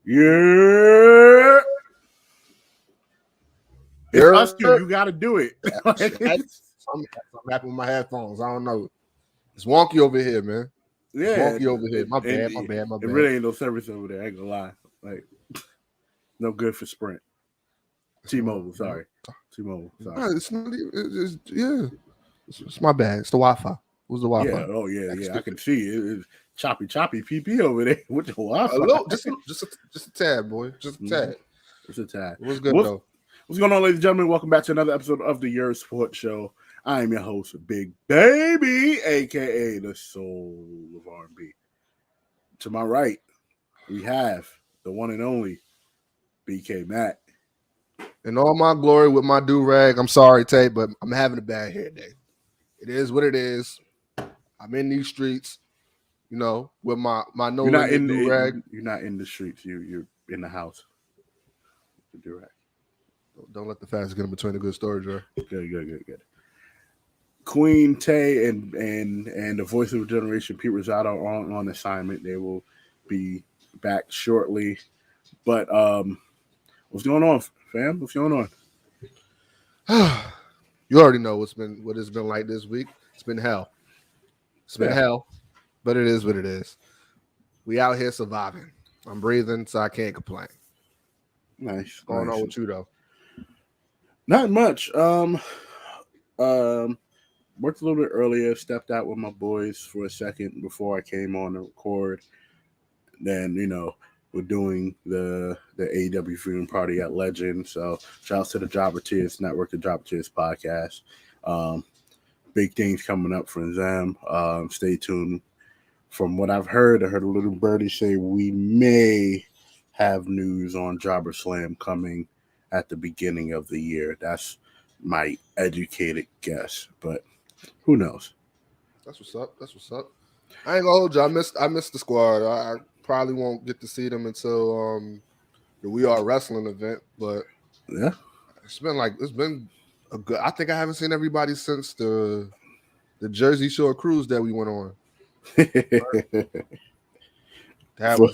Yerrr. It's us two. You got to do it. I'm happy with my headphones. I don't know. It's wonky over here, man. Yeah, it's wonky over here. My bad. It really ain't no service over there. I ain't gonna lie. Like, no good for Sprint. T-Mobile, sorry. T-Mobile, sorry. No, it's not even. It's my bad. It's the Wi-Fi. Who's the Wi-Fi? Yeah. Oh yeah. I can see it. It's choppy PP over there with the Wi-Fi. Just a tad, boy. Just a tad. It's a tad. What's good though? What's going on, ladies and gentlemen? Welcome back to another episode of the Yerrr Sports Show. I am your host, Big Baby, aka the Soul of R&B. To my right, we have the one and only BK Matt. In all my glory with my do-rag, I'm sorry, Tate, but I'm having a bad hair day. It is what it is. I'm in these streets, with my no limit do-rag. You're not in the streets. You're in the house. The do-rag. Don't let the facts get in between the good stories, right? Good. Queen Tay and the voice of a generation, Pete Rosado, are on assignment. They will be back shortly. But what's going on, fam? What's going on? You already know what it's been like this week. It's been hell. It's been hell, but it is what it is. We out here surviving. I'm breathing, so I can't complain. Nice. Going on with you though? Not much. Worked a little bit earlier. Stepped out with my boys for a second before I came on to record. Then we're doing the AEW viewing party at Legend. So shout out to the Jobber Tears Network, the Jobber Tears podcast. Big things coming up for them. Stay tuned. From what I've heard, I heard a little birdie say we may have news on Jobber Slam coming at the beginning of the year. That's my educated guess, but who knows? That's what's up. I ain't gonna hold you. I missed the squad. I probably won't get to see them until the We Are Wrestling event, but yeah, it's been a good. I think I haven't seen everybody since the Jersey Shore cruise that we went on. After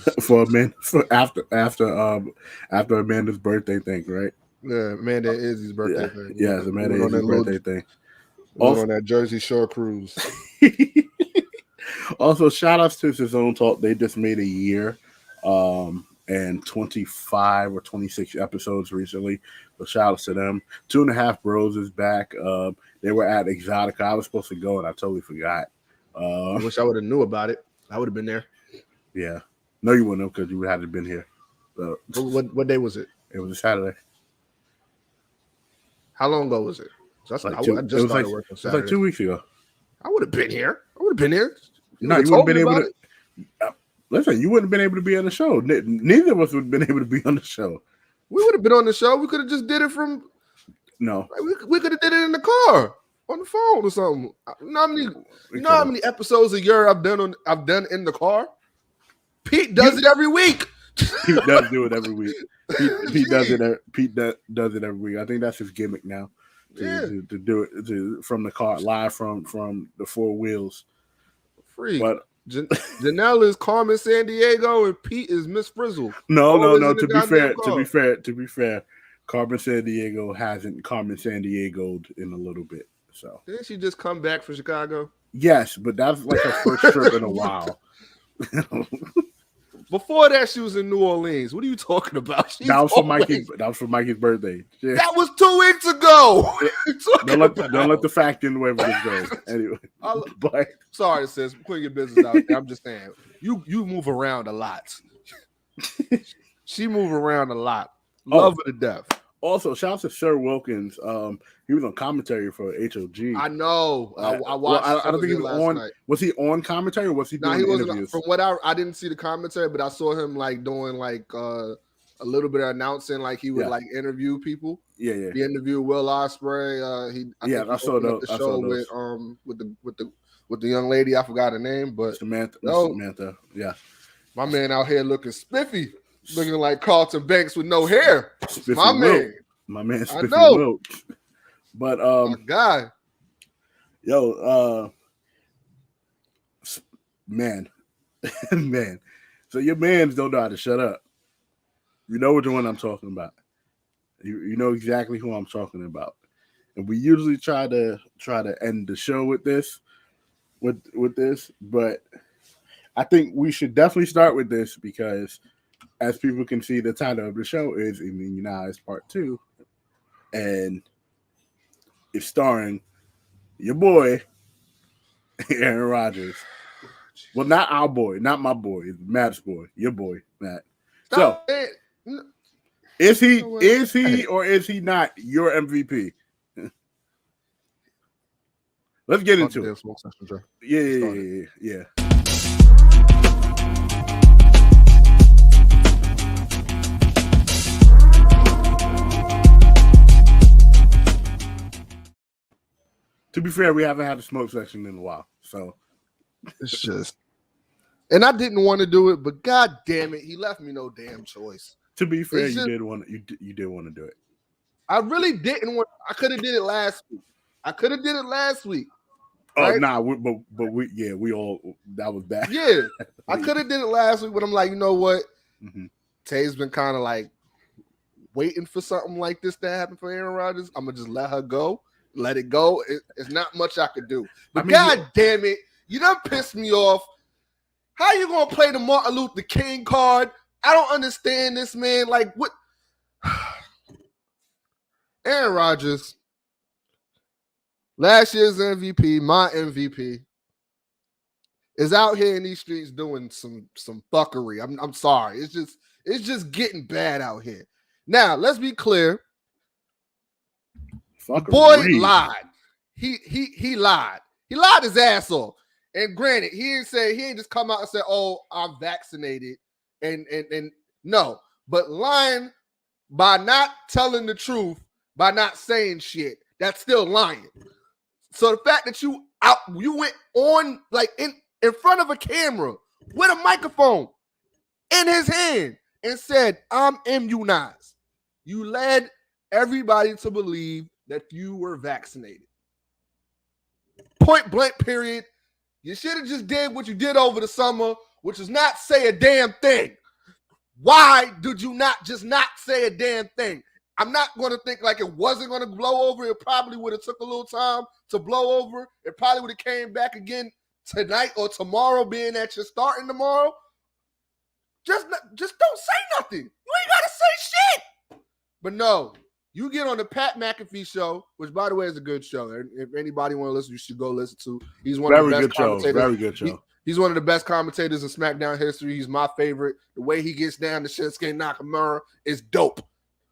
Amanda's birthday thing, right? Yeah, Amanda Izzy's birthday thing. Yeah, it's Amanda Izzy's birthday thing. Also on that Jersey Shore cruise. Also, shout outs to Zone Talk. They just made a year and 25 or 26 episodes recently. So shout outs to them. 2.5 Bros is back. They were at Exotica. I was supposed to go and I totally forgot. I wish I would have knew about it. I would have been there. Yeah. No, you wouldn't have because you hadn't been here. So, what day was it? It was a Saturday. How long ago was it? I just started working Saturday. It was like 2 weeks ago. I would have been here. No, you wouldn't have been able to. Listen, you wouldn't have been able to be on the show. Neither of us would have been able to be on the show. We would have been on the show. We could have just did it from. No, we could have did it in the car, on the phone or something. You know how many episodes a year I've done in the car? Pete does it every week. Pete does do it every week. Pete does it. Pete does it every week. I think that's his gimmick now. To do it from the car, live from the four wheels. Free. But Janelle is Carmen San Diego and Pete is Miss Frizzle. No. To be fair, Carmen San Diego hasn't Carmen San Diego'd in a little bit. So didn't she just come back from Chicago? Yes, but that's like her first trip in a while. Before that, she was in New Orleans. What are you talking about? That was for Mikey's birthday. Yeah. That was 2 weeks ago. Don't let the fact in the way of this goes. Anyway, but sorry, sis. Putting your business out there. I'm just saying you move around a lot. She move around a lot. Love her to death. Also, shout out to Sir Wilkins. He was on commentary for HOG. I know. I watched. I don't think he was on. Night. Was he on commentary? Or was he doing interviews? From what I didn't see the commentary, but I saw him doing a little bit of announcing. He would interview people. Yeah. He interviewed Will Ospreay. I saw those. The show with the young lady. I forgot her name, but Samantha. Yeah, my man out here looking spiffy. Looking like Carlton Banks with no hair. My man Spiffy Wilt. But my guy. Man. So your mans don't know how to shut up. You know which one I'm talking about. You know exactly who I'm talking about. And we usually try to end the show with this, but I think we should definitely start with this because, as people can see, the title of the show is Immunized Part 2, and it's starring your boy, Aaron Rodgers. Well, not our boy, not my boy, it's Matt's boy, your boy, Matt. So, is he or is he not your MVP? Let's get into it. Yeah. To be fair, we haven't had a smoke section in a while, so it's just. And I didn't want to do it, but god damn it, he left me no damn choice. To be fair, you did want to do it. I really didn't want. I could have did it last week. Right? Oh nah, but we all that was bad. Yeah, I could have did it last week, but I'm like, you know what? Mm-hmm. Tay's been kind of like waiting for something like this to happen for Aaron Rodgers. I'm gonna just let her go. Let it go. It's not much I could do. But god damn it, you done pissed me off. How you gonna play the Martin Luther King card? I don't understand this, man. Like what? Aaron Rodgers, last year's MVP, my MVP, is out here in these streets doing some fuckery. I'm sorry. It's just getting bad out here. Now let's be clear. The boy lied. He lied. He lied his ass off. And granted, he ain't just come out and say, "Oh, I'm vaccinated," and no, but lying by not telling the truth, by not saying shit, that's still lying. So the fact that you went on like in front of a camera with a microphone in his hand and said, "I'm immunized," you led everybody to believe that you were vaccinated. Point blank, period. You should have just did what you did over the summer, which is not say a damn thing. Why did you not say a damn thing? I'm not going to think like it wasn't going to blow over. It probably would have took a little time to blow over. It probably would have came back again tonight or tomorrow, being that you're starting tomorrow. Just don't say nothing. You ain't got to say shit. But no. You get on the Pat McAfee show, which, by the way, is a good show. If anybody want to listen, you should go listen to. He's one of the best commentators. Very good show. He's one of the best commentators in SmackDown history. He's my favorite. The way he gets down to Shinsuke Nakamura is dope.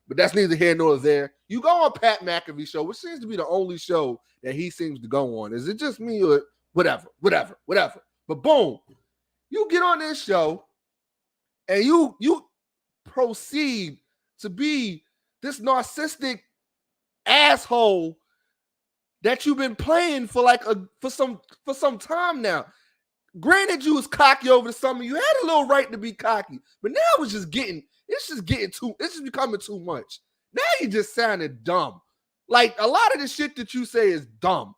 But that's neither here nor there. You go on Pat McAfee show, which seems to be the only show that he seems to go on. Is it just me or whatever? But boom, you get on this show and you proceed to be this narcissistic asshole that you've been playing for some time now. Granted, you was cocky over the summer. You had a little right to be cocky, but now it's just becoming too much. Now you just sounded dumb. Like a lot of the shit that you say is dumb.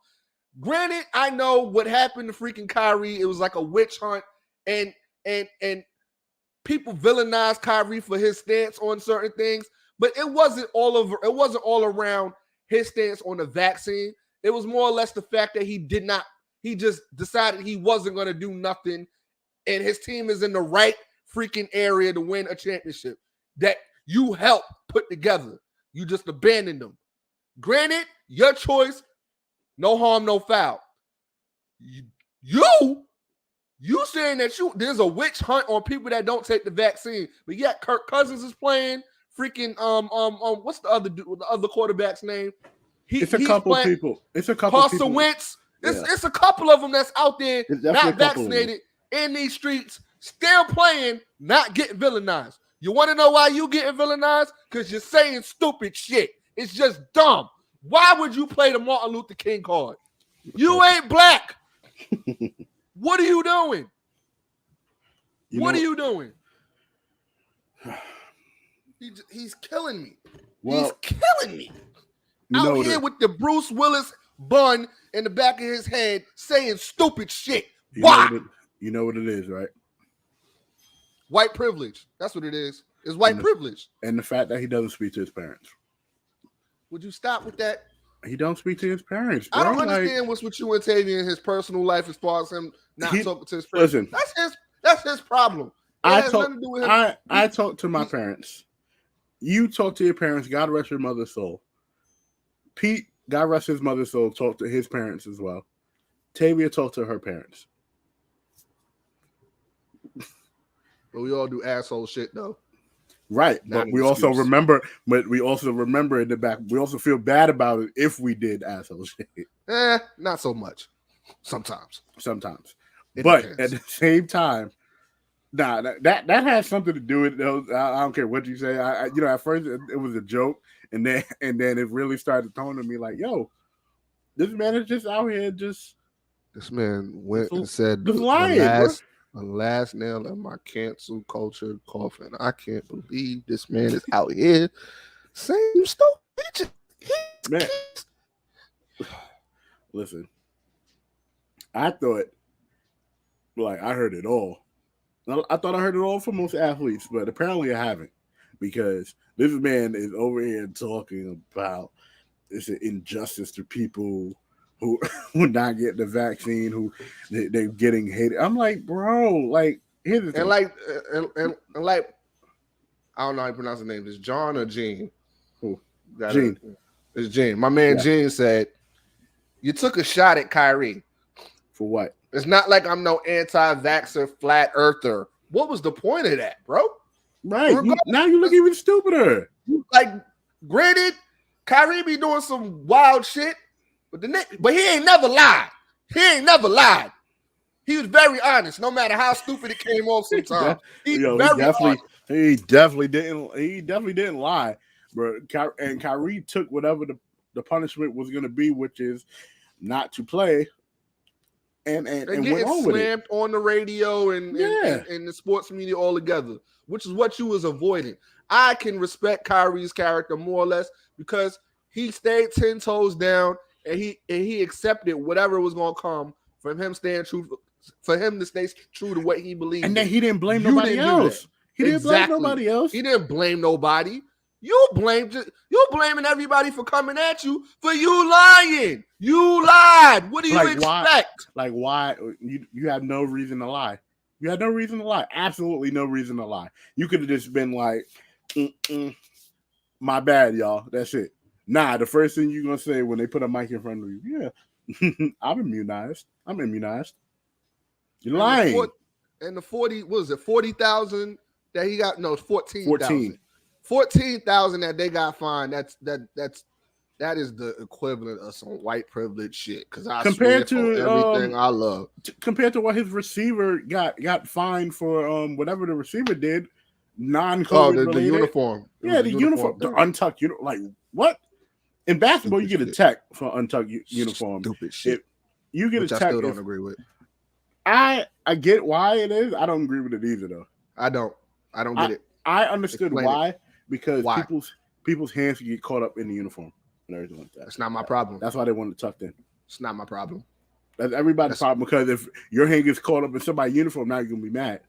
Granted, I know what happened to freaking Kyrie. It was like a witch hunt, and people villainized Kyrie for his stance on certain things. But it wasn't all around his stance on the vaccine. It was more or less the fact that he just decided he wasn't going to do nothing, and his team is in the right freaking area to win a championship that you helped put together. You just abandoned them. Granted, your choice, no harm, no foul. You saying that there's a witch hunt on people that don't take the vaccine, but yet Kirk Cousins is playing. Freaking what's the other quarterback's name? It's a couple people. Carson Wentz. It's a couple of them that's out there not vaccinated in these streets, still playing, not getting villainized. You want to know why you getting villainized? Because you're saying stupid shit. It's just dumb. Why would you play the Martin Luther King card? You ain't black. What are you doing? What are you doing? He's killing me. He's killing me. Out here with the Bruce Willis bun in the back of his head saying stupid shit. Why? You know what it is, right? White privilege. That's what it is. It's white privilege. And the fact that he doesn't speak to his parents. Would you stop with that? He don't speak to his parents, bro. I don't understand what's with you and Tavy in his personal life as far as him not talking to his parents. Listen, that's his problem. I talk to my parents. You talk to your parents. God rest your mother's soul. Pete, God rest his mother's soul, talk to his parents as well. Tavia talked to her parents. But we all do asshole shit though. Right. But we also remember in the back, we also feel bad about it if we did asshole shit. Not so much. Sometimes. But at the same time, that has something to do with those. I don't care what you say. At first it was a joke, and then it really started toning to me like, yo, this man is just out here just. This man went and said the last nail in my cancel culture coffin. I can't believe this man is out here saying you stole bitches. Man, listen, I thought, like, I heard it all. I thought I heard it all from most athletes, but apparently I haven't, because this man is over here talking about it's an injustice to people who not getting the vaccine, who they're getting hated. I'm like, bro, like, here's the thing. And like, I don't know how to pronounce the name. Is John or Gene? Who? Gene. It's Gene. My man Gene said, you took a shot at Kyrie. For what? It's not like I'm no anti-vaxxer, flat earther. What was the point of that, bro? Right. Now you look even stupider. Like, granted, Kyrie be doing some wild shit, but he ain't never lied. He was very honest, no matter how stupid it came off sometimes. He definitely didn't lie, bro. And Kyrie took whatever the punishment was going to be, which is not to play. And get slammed on the radio and the sports media all together, which is what you was avoiding. I can respect Kyrie's character more or less because he stayed 10 toes down and he accepted whatever was going to come from him staying true, for him to stay true to what he believed. And then he didn't blame nobody else. He didn't blame nobody else. He didn't blame nobody. You're blaming everybody for coming at you for you lying. You lied. What do you expect? Why? You had no reason to lie. You had no reason to lie. Absolutely no reason to lie. You could have just been like, my bad, y'all. That's it. Nah, the first thing you're going to say when they put a mic in front of you, I'm immunized. You're lying. And the 40, what was it, 40,000 that he got? No, it's 14,000. 14,000 that they got fined. That is the equivalent of some white privilege shit. Because compared to everything I love, compared to what his receiver got fined for, whatever the receiver did, non-COVID the uniform. The uniform, the untucked uniform. Like what? In basketball, you get a tech for untucked uniform. Stupid shit. You get a tech. I still don't agree with. I get why it is. I don't agree with it either, though. I don't get it. I understood why. Because people's hands can get caught up in the uniform and everything like that. That's not my problem. That's why they want it tucked in. It's not my problem. That's everybody's problem, because if your hand gets caught up in somebody's uniform, now you're gonna be mad.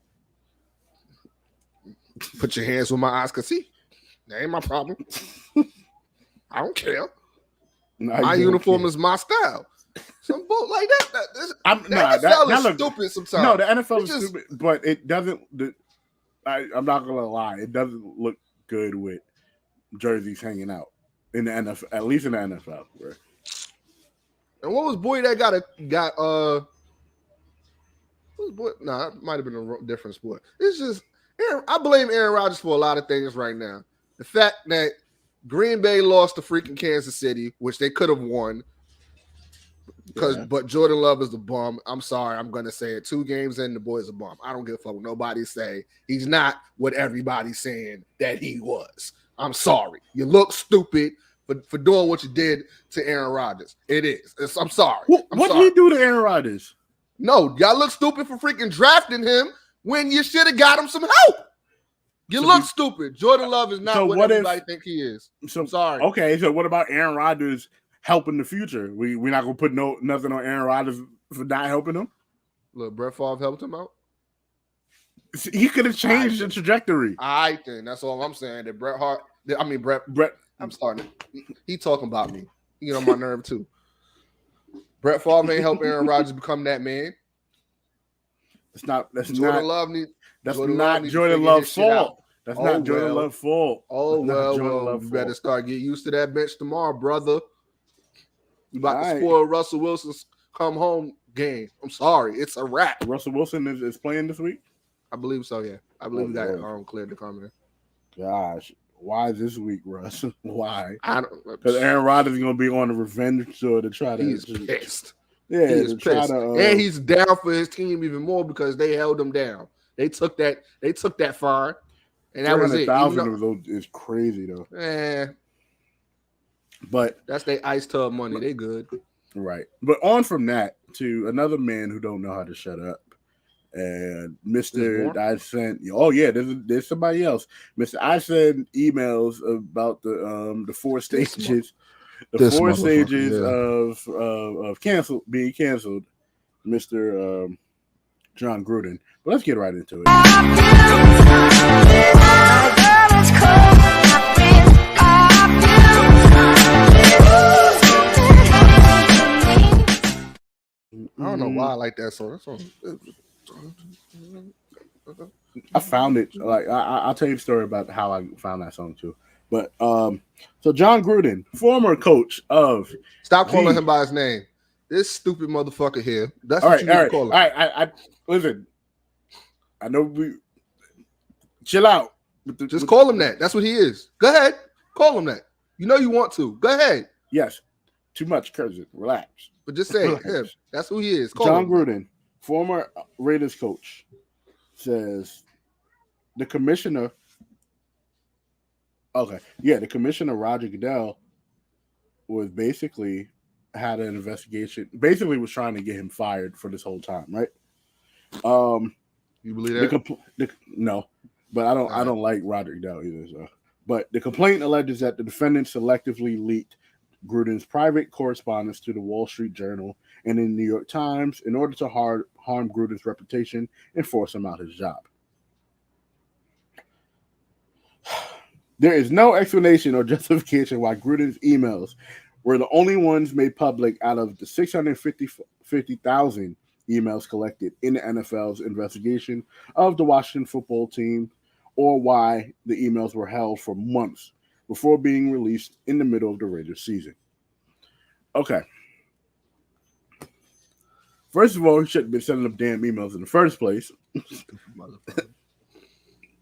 Put your hands where my eyes can see. That ain't my problem. I don't care. My uniform is my style. Some bull like that. That looks stupid sometimes. No, the NFL is stupid, but it doesn't. I'm not gonna lie. It doesn't look good with jerseys hanging out in the NFL, at least in the NFL. Right? And what was boy that got? Nah, it might have been a different sport. It's just I blame Aaron Rodgers for a lot of things right now. The fact that Green Bay lost to freaking Kansas City, which they could have won, but Jordan Love is the bum. I'm sorry, I'm gonna say it. 2 games in, the boy's a bum. I don't give a fuck what nobody say. He's not what everybody's saying that he was. I'm sorry. You look stupid for doing what you did to Aaron Rodgers. It is. I'm sorry. What did he do to Aaron Rodgers? No, y'all look stupid for freaking drafting him when you should have got him some help. You look stupid. Jordan Love is not what everybody think he is. So I'm sorry. Okay, so what about Aaron Rodgers helping the future? We're not gonna put nothing on Aaron Rodgers for not helping him. Look, Brett Favre helped him out. He could have changed the trajectory. I think that's all I'm saying. That Brett. I'm starting. He talking about me. He get on my nerve too. Brett Favre ain't help Aaron Rodgers become that man. That's not Jordan Love need. That's not Jordan Love's fault. That's not Jordan Love's fault. Oh well, you better start getting used to that bench tomorrow, brother. You about to spoil Russell Wilson's come home game. I'm sorry, it's a wrap. Russell Wilson is playing this week. I believe so. Yeah, I believe we got cleared to come in. Gosh, why this week, Russ? Why? I don't know. Because Aaron Rodgers is going to be on a revenge tour to try to. He's pissed. Yeah, he is pissed, and he's down for his team even more because they held him down. They took that far, and that was it. 300,000 is crazy though. But that's their ice tub money. They good, right? But on from that to another man who don't know how to shut up. And Mr. I sent. Oh yeah, there's somebody else. Mr. I sent emails about the 4 stages, of being canceled. Mr. Jon Gruden. But let's get right into it. I don't know why I like that song. I found it. Like I'll tell you a story about how I found that song too. But so Jon Gruden, former coach of. Stop calling him by his name. This stupid motherfucker here. That's all what right, you need to call him. All right, I listen. I know we chill out. Just call him that. That's what he is. Go ahead, call him that. You know you want to. Go ahead. Yes. Too much, cousin. Relax. But just say him. That's who he is. Jon Gruden, former Raiders coach, says the commissioner. Okay, yeah, the commissioner Roger Goodell was basically had an investigation. Basically, was trying to get him fired for this whole time, right? You believe that? No, but I don't like Roger Goodell either. So. But the complaint alleges that the defendant selectively leaked Gruden's private correspondence to the Wall Street Journal and in the New York Times in order to harm Gruden's reputation and force him out his job. There is no explanation or justification why Gruden's emails were the only ones made public out of the 650,000 emails collected in the NFL's investigation of the Washington football team, or why the emails were held for months before being released in the middle of the Raiders season. Okay. First of all, he shouldn't have been sending them damn emails in the first place.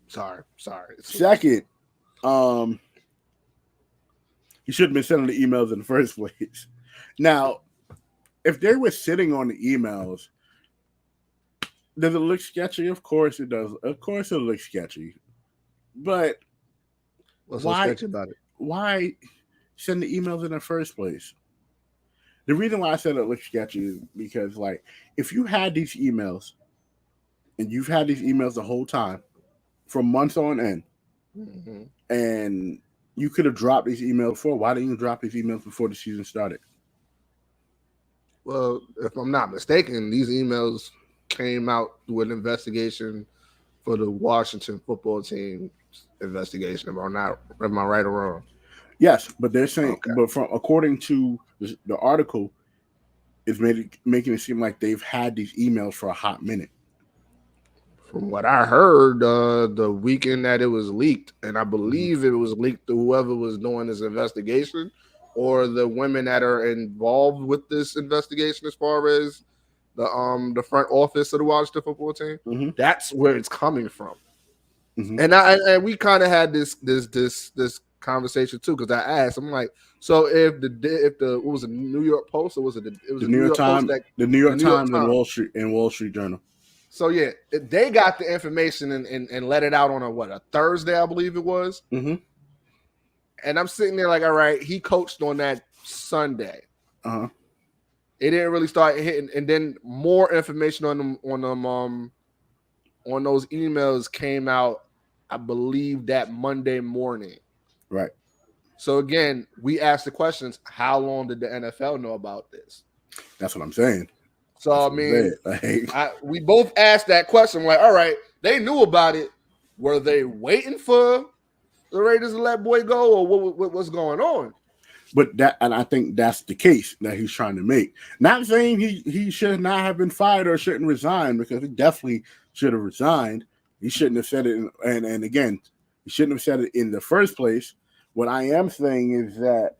Sorry. Second, he shouldn't have been sending the emails in the first place. Now, if they were sitting on the emails, does it look sketchy? Of course it does. Of course it looks sketchy. But what's so sketchy about it? Why send the emails in the first place? The reason why I said it looks sketchy is because, like, if you had these emails and you've had these emails the whole time for months on end, and you could have dropped these emails before, why didn't you drop these emails before the season started? Well, if I'm not mistaken, these emails came out through an investigation for the Washington football team investigation. Am I right or wrong? Yes, but they're saying, but according to the article, it's making it seem like they've had these emails for a hot minute. From what I heard, the weekend that it was leaked, and I believe it was leaked to whoever was doing this investigation, or the women that are involved with this investigation, as far as the front office of the Washington football team. That's where it's coming from. And we kind of had this conversation too, because I asked, I'm like, so if the what was it, New York Post, or was it the New York Times, the New York Times and Wall Street Journal. So yeah, they got the information and let it out on a Thursday, I believe it was. And I'm sitting there like, all right, he coached on that Sunday. It didn't really start hitting, and then more information on those emails came out, I believe, that Monday morning. Right. So again, we asked the questions: how long did the NFL know about this? That's what I'm saying. So I mean, we both asked that question. Like, all right, they knew about it. Were they waiting for the Raiders to let boy go, or what's going on? But I think that's the case that he's trying to make. Not saying he should not have been fired or shouldn't resign, because he definitely should have resigned. He shouldn't have said it, and again, he shouldn't have said it in the first place. What I am saying is that,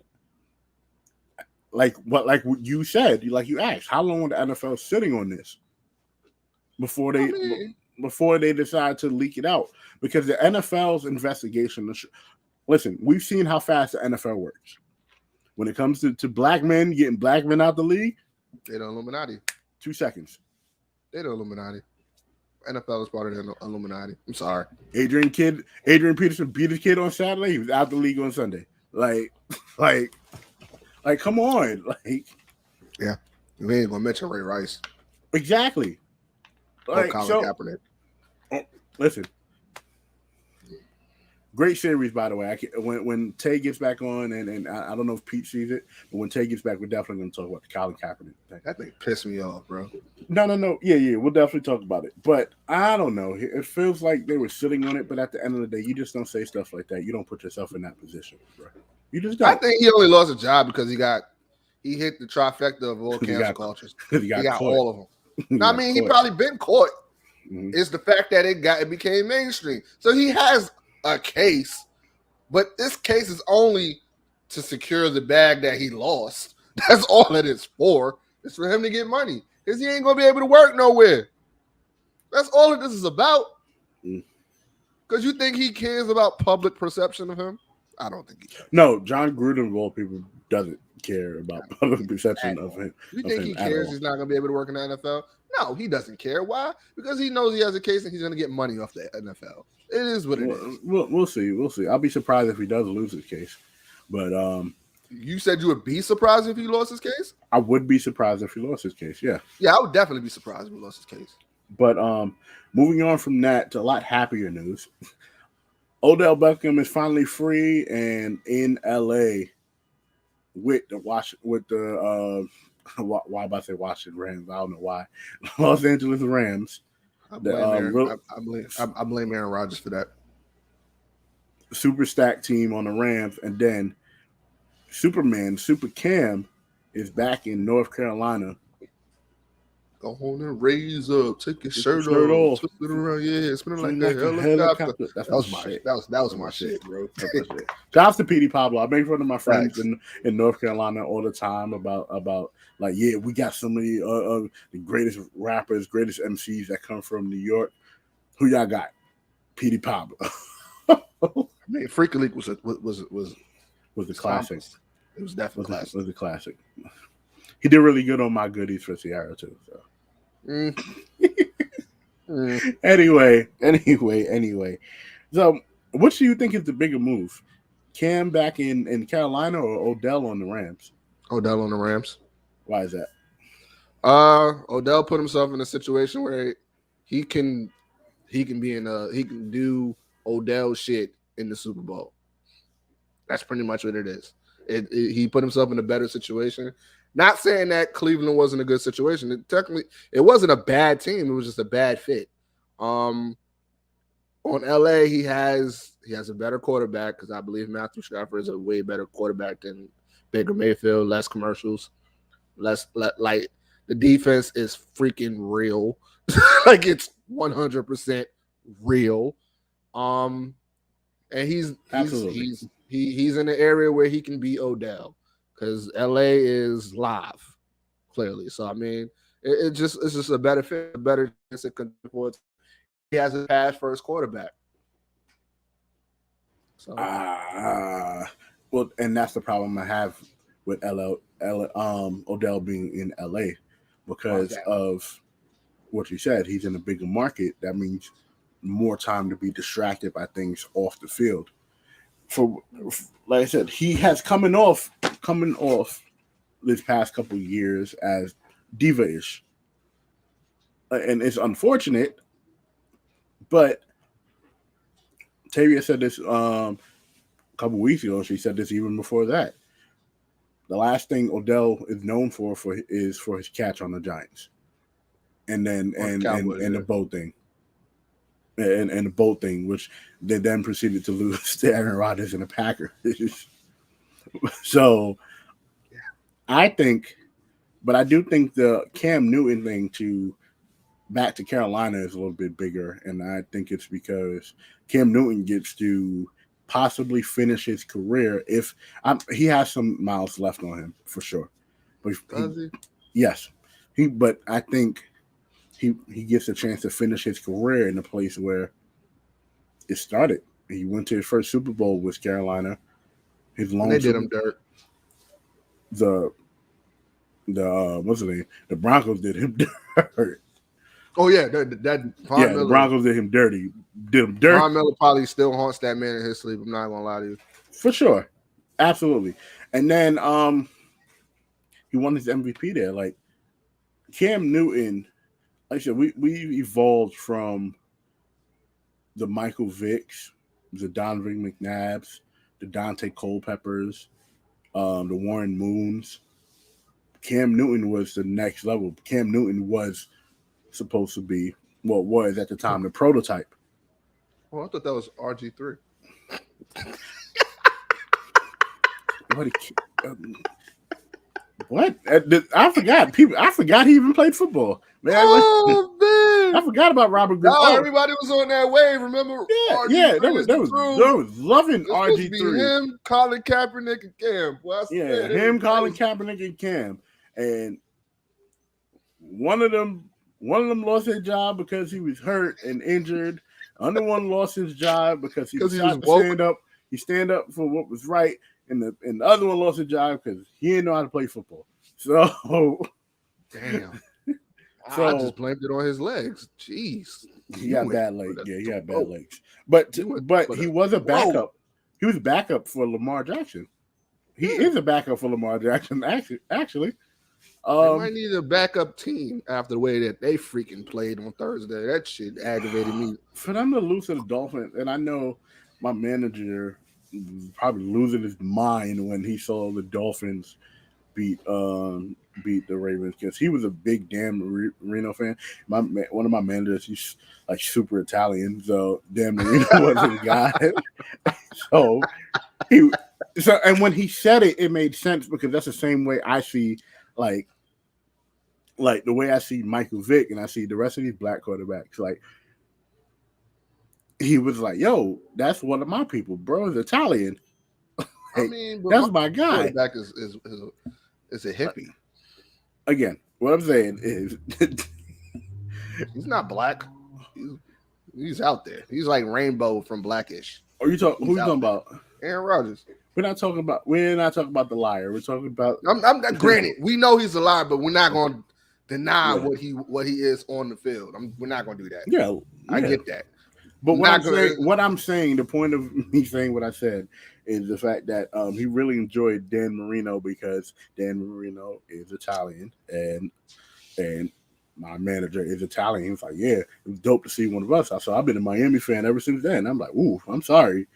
like what you said, like you asked, how long was the NFL sitting on this before they decide to leak it out? Because the NFL's investigation. Listen, we've seen how fast the NFL works. When it comes to black men, getting black men out the league, they're the Illuminati. 2 seconds. They're the Illuminati. NFL is part of the Illuminati. I'm sorry. Adrian Peterson beat his kid on Saturday. He was out the league on Sunday. Like, come on. Like, yeah. We ain't gonna mention Ray Rice. Exactly. Like, Colin Kaepernick. Listen. Great series, by the way. When Tay gets back on, and I don't know if Pete sees it, but when Tay gets back, we're definitely going to talk about the Colin Kaepernick thing. That thing pissed me off, bro. No. Yeah. We'll definitely talk about it. But I don't know. It feels like they were sitting on it, but at the end of the day, you just don't say stuff like that. You don't put yourself in that position, bro. You just don't. I think he only lost a job because he hit the trifecta of all cancel cultures. He got all of them. I mean, he probably been caught. Mm-hmm. It's the fact that it became mainstream. So he has a case, but this case is only to secure the bag that he lost. That's all it is for. It's for him to get money, because he ain't gonna be able to work nowhere. That's all this is about. Because you think he cares about public perception of him? I don't think he does. No, Jon Gruden of all people doesn't care about public perception of him. You think he cares he's not gonna be able to work in the NFL? No, he doesn't care. Why? Because he knows he has a case and he's gonna get money off the NFL. It is what it is. We'll see. I'll be surprised if he does lose his case. But you said you would be surprised if he lost his case? I would be surprised if he lost his case, yeah. Yeah, I would definitely be surprised if he lost his case. But moving on from that to a lot happier news. Odell Beckham is finally free and in LA with the why am I say Washington Rams? I don't know why. Los Angeles Rams. I blame Aaron Rodgers for that. Super stacked team on the Rams, and then Super Cam is back in North Carolina. Go on and raise up, take your shirt off, twist it around, spinning like that helicopter. That was my shit, bro. Shout out to Petey Pablo. I make fun of my friends in North Carolina all the time about like, yeah, we got so many the greatest rappers, greatest MCs that come from New York. Who y'all got? Petey Pablo. I mean, Freak League was a classic. It was definitely classic. It was a classic. He did really good on My Goodies for Sierra too. So. Anyway. So, what do you think is the bigger move? Cam back in Carolina or Odell on the Rams? Odell on the Rams. Why is that? Odell put himself in a situation where he can do Odell shit in the Super Bowl. That's pretty much what it is. He put himself in a better situation. Not saying that Cleveland wasn't a good situation. It wasn't a bad team. It was just a bad fit. On LA, he has a better quarterback, because I believe Matthew Stafford is a way better quarterback than Baker Mayfield. Less commercials, like the defense is freaking real. Like, it's 100% real. And he's in an area where he can be Odell, because LA is live, clearly. So I mean, it's just a better fit, a better chance at control. He has a pass first quarterback. So well, and that's the problem I have with Odell being in LA, because of what you said. He's in a bigger market. That means more time to be distracted by things off the field. For like I said, he has coming off this past couple of years as diva-ish, and it's unfortunate. But Tavia said this a couple weeks ago. She said this even before that. The last thing Odell is known for is his catch on the Giants. and then On the and Cowboys, and yeah. the boat thing. And the boat thing, which they then proceeded to lose to Aaron Rodgers and the Packers. So I think, but I do think the Cam Newton thing to back to Carolina is a little bit bigger, and I think it's because Cam Newton gets to possibly finish his career if he has some miles left on him for sure. But Does he? yes, but I think he gets a chance to finish his career in a place where it started. He went to his first Super Bowl with Carolina. His And lone they did Super, him dirt. what's the name? The Broncos did him dirt. Oh yeah, that Von Yeah, Miller, the Broncos did him dirty. Did him dirt Von Miller probably still haunts that man in his sleep. I'm not gonna lie to you. for sure, absolutely. And then he won his MVP there. Like Cam Newton, like I said, we evolved from the Michael Vicks, the Donovan McNabbs, the Dante Culpeppers, the Warren Moons. Cam Newton was the next level. Cam Newton was supposed to be what was at the time the prototype. Oh, I thought that was RG3. What? I forgot. I forgot he even played football. Man, Oh man, I forgot about Robert Griffin. no, everybody was on that wave. Remember? Yeah, that was loving RG3. Him, Colin Kaepernick, and Cam. Well, him, Colin Kaepernick, and Cam, and one of them lost his job because he was hurt and injured. Another one lost his job because he decided to stand up. He stand up for what was right, and the other one lost his job because he didn't know how to play football. So, damn. So, I just blamed it on his legs. Jeez, he got bad legs. Yeah, he had bad legs. But he was a backup. Whoa. He was a backup for Lamar Jackson. He is a backup for Lamar Jackson. Actually. They might need a backup team after the way that they freaking played on Thursday. That shit aggravated me. For them to lose to the Dolphins, and I know my manager was probably losing his mind when he saw the Dolphins beat the Ravens because he was a big Dan Marino fan. One of my managers, he's like super Italian, so Dan Marino was his guy. So and when he said it, it made sense because that's the same way I see like the way I see Michael Vick and I see the rest of these black quarterbacks. Like he was like, "Yo, that's one of my people, bro. Is Italian. I mean, that's my guy. Quarterback is a hippie. Again, what I'm saying is he's not black. He's out there. He's like Rainbow from Blackish. Who you talking about? Aaron Rodgers. We're not talking about the liar. We're talking about. I'm granted, we know he's a liar, but we're not going to deny what he is on the field. We're not going to do that. Yeah, I get that. But what I'm saying, the point of me saying what I said is the fact that he really enjoyed Dan Marino because Dan Marino is Italian and my manager is Italian. He was like, yeah, it was dope to see one of us. So I've been a Miami fan ever since then. I'm like, ooh, I'm sorry.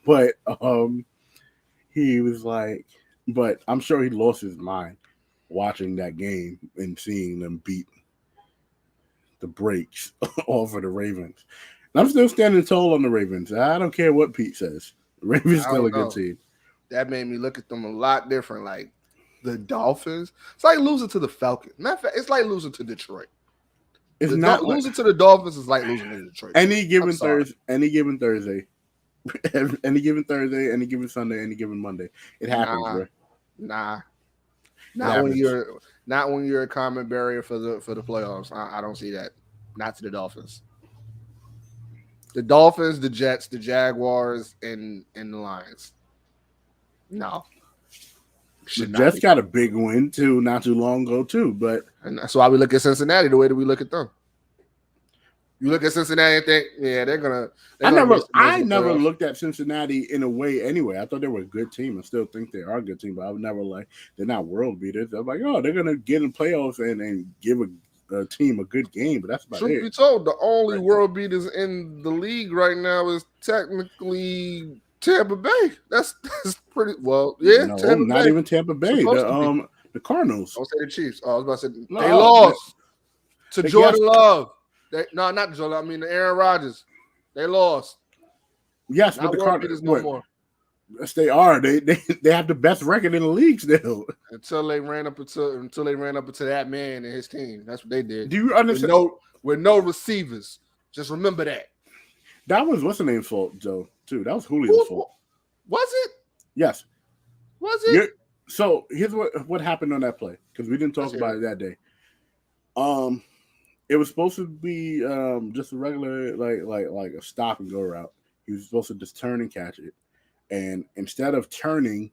But he was like, but I'm sure he lost his mind watching that game and seeing them beat the brakes off of the Ravens. And I'm still standing tall on the Ravens. I don't care what Pete says. The Ravens still a good team. That made me look at them a lot different. Like the Dolphins, it's like losing to the Falcons. Matter of fact, it's like losing to Detroit. It's not losing to the Dolphins is like losing to Detroit. Any given Thursday, any given Sunday, any given Monday, it happens, bro. Not when you're a common barrier for the playoffs. I don't see that. Not to the Dolphins. The Dolphins, the Jets, the Jaguars, and the Lions. No. The Jets got a big win too, not too long ago too. But and that's why we look at Cincinnati the way that we look at them. You look at Cincinnati and think, yeah, they're gonna. I never looked at Cincinnati in a way anyway. I thought they were a good team. I still think they are a good team, but I would never they're not world beaters. I'm like, oh, they're gonna get in playoffs and give a team a good game, but that's about it. Truth be told, the only world beaters in the league right now is technically Tampa Bay. That's pretty well. Yeah, no, Tampa not Bay. Even Tampa Bay. The Cardinals. Don't say the Chiefs. Oh, I was about to say No, they lost. to Jordan Love. No, not Jordan. I mean, Aaron Rodgers. They lost. Yes, not but the Cardinals no more. Yes, they are. They have the best record in the league still. Until they ran up into that man and his team. That's what they did. Do you understand? With no receivers. Just remember that. That was what's the name's fault, Joe. Too. That was Julio's fault. Was it? Yes. Was it? So here's what happened on that play, because we didn't talk about it that day. It was supposed to be just a regular like a stop and go route. He was supposed to just turn and catch it, and instead of turning,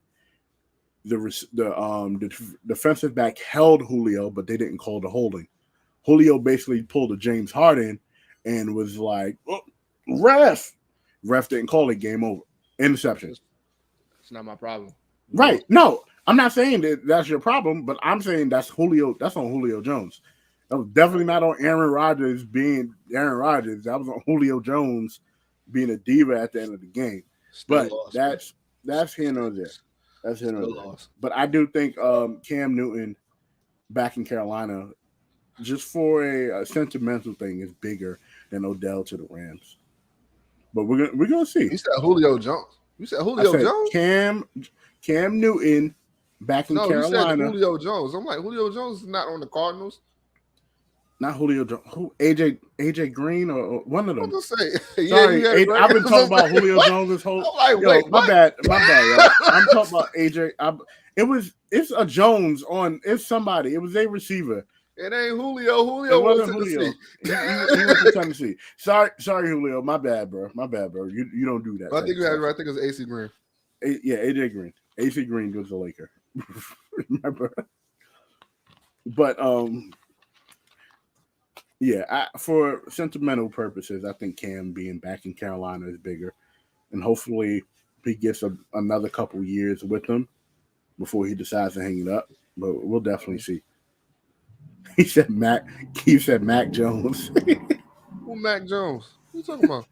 the defensive back held Julio, but they didn't call the holding. Julio basically pulled a James Harden and was like, oh, ref didn't call it, game over. Interception. It's not my problem. Right. No, I'm not saying that's your problem, but I'm saying that's Julio. That's on Julio Jones. That was definitely not on Aaron Rodgers being Aaron Rodgers. That was on Julio Jones being a diva at the end of the game. But that's here nor there. That's here nor there. But I do think Cam Newton back in Carolina, just for a sentimental thing, is bigger than Odell to the Rams. But we're gonna see. You said Julio Jones. Jones? Cam Newton back in Carolina. You said Julio Jones. I'm like, Julio Jones is not on the Cardinals. Not Julio Jones. Who? AJ Green or one of them? What to say? Sorry, I've been talking about Julio Jones this whole. I'm like, wait, my bad. Yo. I'm talking about AJ. It's a Jones on. It's somebody. It was a receiver. It ain't Julio. Julio wasn't Julio. He was in Tennessee. Sorry, Julio. My bad, bro. You don't do that. I think you had right. I think it was AC Green. AJ Green. AC Green was the Laker. Remember? But for sentimental purposes, I think Cam being back in Carolina is bigger, and hopefully he gets another couple years with them before he decides to hang it up. But we'll definitely see. He said Mac Jones. Who Mac Jones? What are you talking about?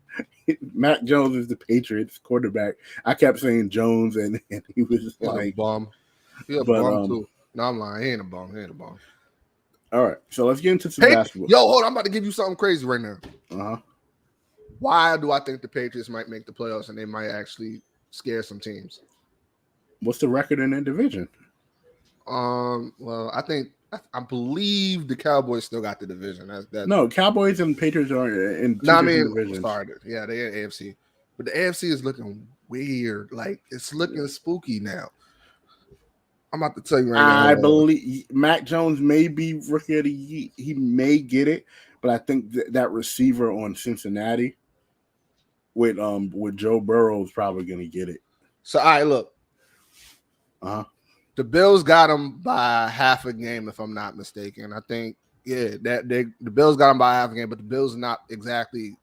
Mac Jones is the Patriots quarterback. I kept saying Jones, and he was like a bum. Yeah, bum too. No, I'm lying. He ain't a bum. All right, so let's get into some basketball. Yo, hold on. I'm about to give you something crazy right now. Uh-huh. Why do I think the Patriots might make the playoffs and they might actually scare some teams? What's the record in that division? Well, I believe the Cowboys still got the division. No, Cowboys and Patriots are in divisions. Started. Yeah, they're in AFC. But the AFC is looking weird. Like, it's looking spooky now. I'm about to tell you right now. I believe Mac Jones may be rookie of the year. He may get it, but I think that receiver on Cincinnati with Joe Burrow is probably going to get it. So, all right, look. Uh-huh. The Bills got him by half a game, if I'm not mistaken. I think, the Bills got him by half a game, but the Bills are not exactly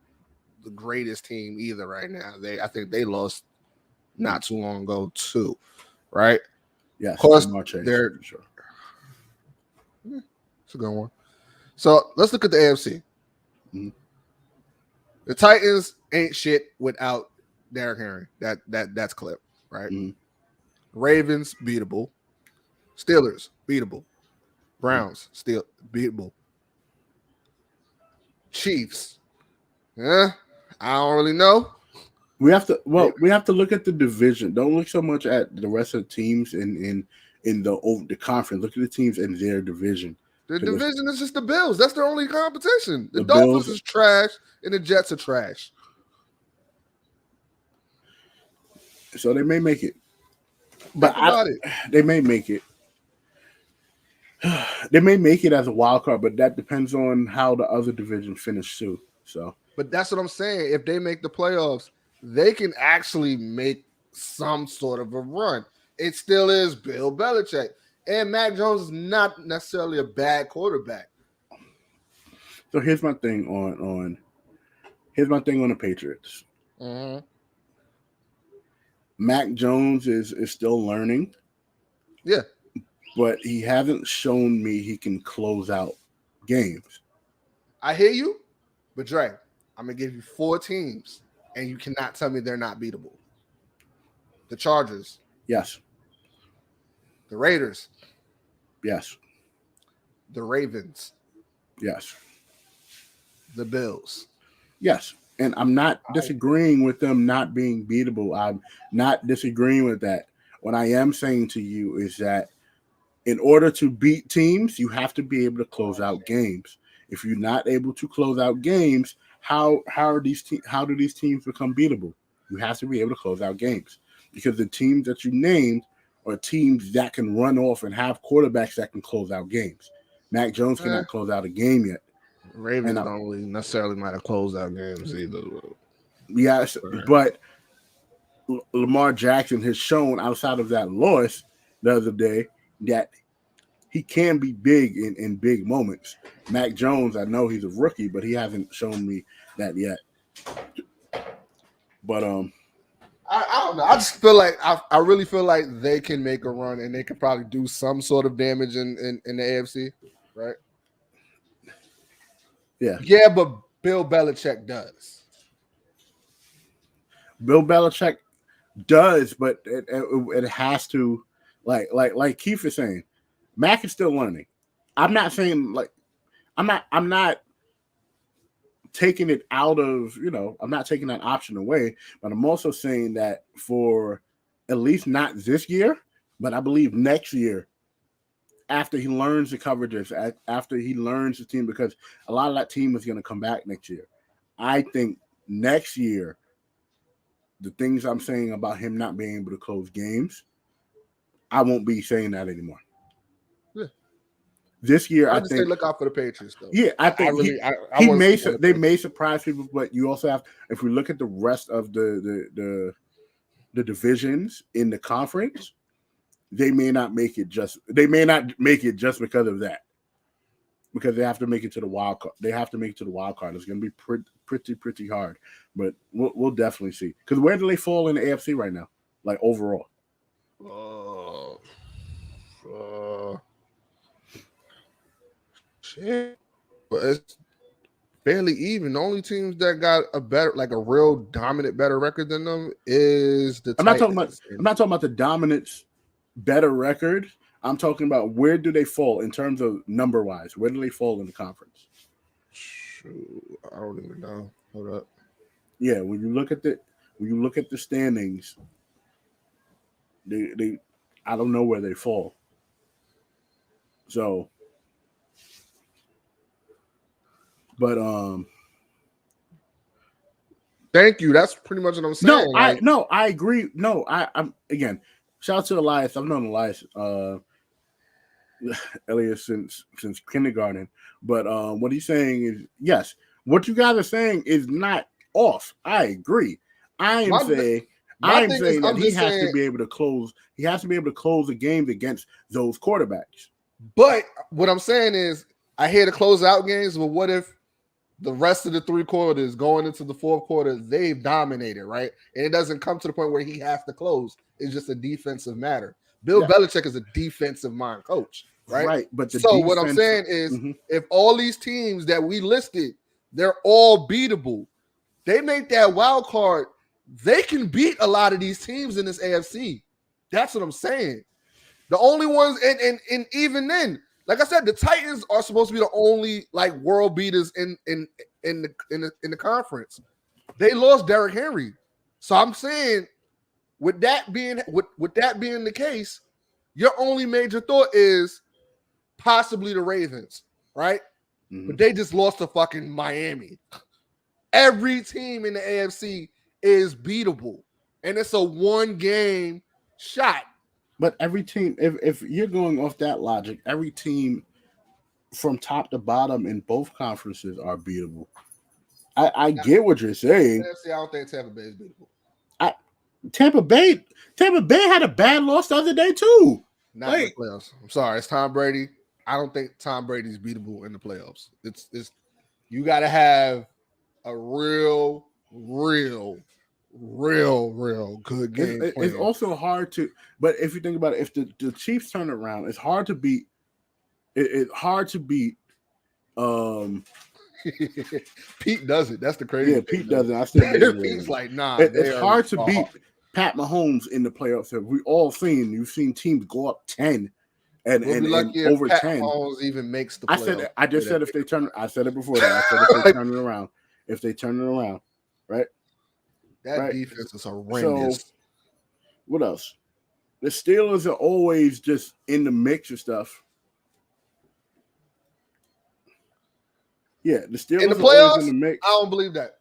the greatest team either right now. I think they lost not too long ago too, right? Yeah, of course they're sure. It's a good one. So let's look at the AFC. Mm-hmm. The Titans ain't shit without Derrick Henry. That's clip, right? Mm-hmm. Ravens beatable. Steelers beatable. Browns still beatable. Chiefs, I don't really know. We have to look at the division. Don't look so much at the rest of the teams in the conference. Look at the teams in their division. The division is just the Bills. That's their only competition. The Dolphins is trash, and the Jets are trash. So they may make it. But they may make it. They may make it as a wild card, but that depends on how the other division finish too. So, but that's what I'm saying. If they make the playoffs, they can actually make some sort of a run. It still is Bill Belichick, and Mac Jones is not necessarily a bad quarterback. So here's my thing on the Patriots. Mm-hmm. Mac Jones is still learning. Yeah. But he hasn't shown me he can close out games. I hear you, but Dre, I'm going to give you 4 teams, and you cannot tell me they're not beatable. The Chargers. Yes. The Raiders. Yes. The Ravens. Yes. The Bills. Yes. And I'm not disagreeing with them not being beatable. I'm not disagreeing with that. What I am saying to you is that in order to beat teams, you have to be able to close out games. If you're not able to close out games, how do these teams become beatable? You have to be able to close out games because the teams that you named are teams that can run off and have quarterbacks that can close out games. Mac Jones cannot close out a game yet. Ravens don't really necessarily might have closed out games either. Yes, but Lamar Jackson has shown outside of that loss the other day that he can be big in big moments. Mac Jones, I know he's a rookie, but he hasn't shown me that yet. But I don't know. I just feel like I really feel like they can make a run and they can probably do some sort of damage in the AFC, right? Yeah, but Bill Belichick does. Bill Belichick does, but it has to, like Keith is saying, Mac is still learning. I'm not saying I'm not taking it out of, I'm not taking that option away, but I'm also saying that for at least not this year, but I believe next year, after he learns the coverages, after he learns the team, because a lot of that team is going to come back next year. I think next year, the things I'm saying about him not being able to close games, I won't be saying that anymore. Yeah. This year, I think look out for the Patriots, though. Yeah, I think they may surprise people, but you also have, if we look at the rest of the divisions in the conference, they may not make it just because of that. Because they have to make it to the wild card. They have to make it to the wild card. It's going to be pretty hard, but we'll definitely see. Because where do they fall in the AFC right now? Like overall. Shit. But it's fairly even. The only teams that got a real dominant, better record than them is the Titans. I'm not talking about the dominance, better record. I'm talking about where do they fall in terms of number wise? Where do they fall in the conference? Shoot, I don't even know. Hold up. Yeah, when you look at the standings, they I don't know where they fall. So, but thank you. That's pretty much what I'm saying. I agree. No, I'm again. Shout out to Elias. I've known Elias Elias since kindergarten. But what he's saying is, yes, what you guys are saying is not off. I agree. I am saying that he has to be able to close. He has to be able to close the games against those quarterbacks. But what I'm saying is, I hear the close out games, but what if the rest of the three quarters going into the fourth quarter, they've dominated, right? And it doesn't come to the point where he has to close. It's just a defensive matter. Bill Belichick is a defensive mind coach, right? Right. But what I'm saying is, if all these teams that we listed, they're all beatable, they make that wild card, they can beat a lot of these teams in this AFC. That's what I'm saying. The only ones, and even then, like I said, the Titans are supposed to be the only world beaters in the conference. They lost Derrick Henry, so I'm saying, with that being the case, your only major thought is possibly the Ravens, right? Mm-hmm. But they just lost to fucking Miami. Every team in the AFC is beatable, and it's a one-game shot. But every team, if you're going off that logic, every team from top to bottom in both conferences are beatable. I get what you're saying. I don't think Tampa Bay is beatable. Tampa Bay had a bad loss the other day too. Not in the playoffs. I'm sorry, it's Tom Brady. I don't think Tom Brady's beatable in the playoffs. It's you got to have a real good game. It's also hard to, but if you think about it, if the Chiefs turn around, it's hard to beat. It's hard to beat. Pete does it. That's the crazy. Yeah, Pete does it. I still Pete's like, nah. It's hard to beat Pat Mahomes in the playoffs. We've all seen. You've seen teams go up 10 And We'll be and lucky if over Pat 10. Mahomes even makes the I playoffs. said if they turn. I said it before that. I said if they turn it around. If they turn it around, right? That Right. defense is So horrendous. what else? The Steelers are always just in the mix of stuff. Yeah, the In Steelers the are always in playoffs, the mix. I don't believe that.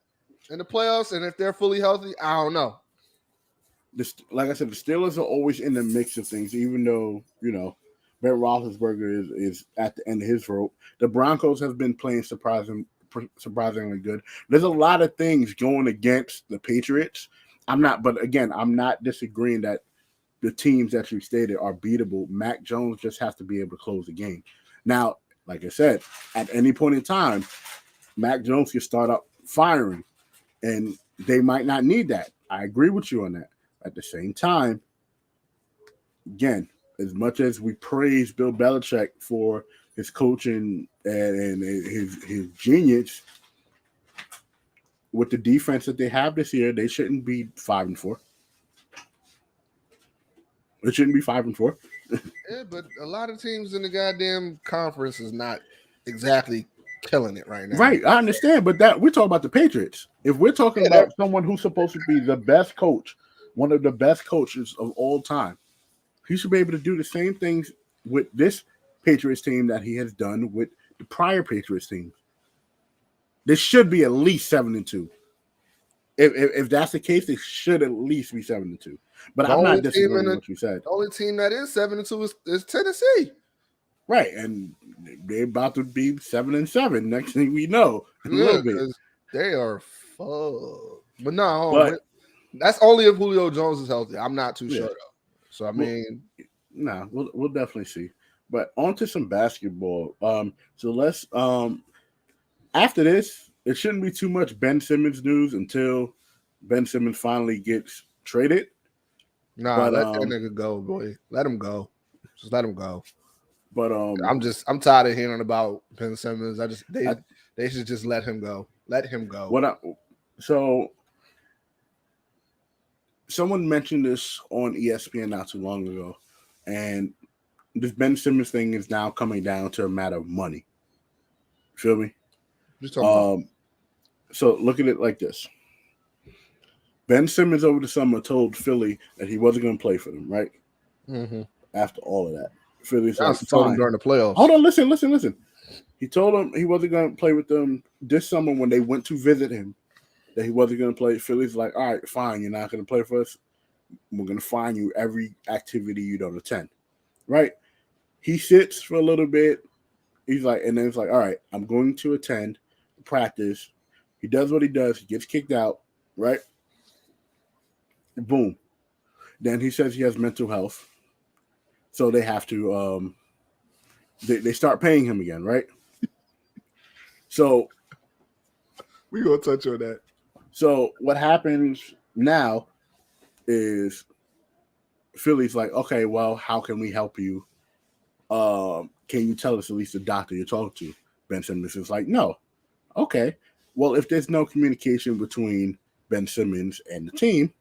In the playoffs, and if they're fully healthy, I don't know. Like I said, the Steelers are always in the mix of things, even though, Ben Roethlisberger is at the end of his rope. The Broncos have been playing surprisingly good. There's a lot of things going against the Patriots. I'm not disagreeing that the teams that you stated are beatable. Mac Jones just has to be able to close the game. Now, like I said, at any point in time, Mac Jones can start up firing, and they might not need that. I agree with you on that. At the same time, again, as much as we praise Bill Belichick for his coaching and his genius, with the defense that they have this year, they shouldn't be 5-4. It shouldn't be 5-4. Yeah, but a lot of teams in the goddamn conference is not exactly killing it right now. Right, I understand, but that we're talking about the Patriots. If we're talking about someone who's supposed to be the best coach, one of the best coaches of all time, he should be able to do the same things with this Patriots team that he has done with the prior Patriots team. This should be at least 7-2. If that's the case, they should at least be 7-2. But I'm not disagreeing with what you said. The only team that is 7-2 is Tennessee. Right, and they're about to be 7-7. Next thing we know, a little bit. They are fucked. But no, that's only if Julio Jones is healthy. I'm not too sure though. So I mean, we'll definitely see. But on to some basketball. So let's after this, it shouldn't be too much Ben Simmons news until Ben Simmons finally gets traded. Let that nigga go, boy. Let him go. Just let him go. But I'm tired of hearing about Ben Simmons. They should just let him go. Let him go. So someone mentioned this on ESPN not too long ago, and this Ben Simmons thing is now coming down to a matter of money. Feel me? So look at it like this. Ben Simmons over the summer told Philly that he wasn't going to play for them, right? Mm-hmm. After all of that, Philly's told him during the playoffs. Hold on, listen. He told him he wasn't going to play with them this summer when they went to visit him. That he wasn't going to play. Philly's like, all right, fine, you're not going to play for us. We're going to fine you every activity you don't attend, right? He sits for a little bit. He's like, and then it's like, all right, I'm going to attend practice. He does what he does. He gets kicked out, right? Boom. Then he says he has mental health. So they have to, they start paying him again, right? So we're going to touch on that. So what happens now is Philly's like, okay, well, how can we help you? Can you tell us at least the doctor you're talking to? Ben Simmons is like, no. Okay. Well, if there's no communication between Ben Simmons and the team,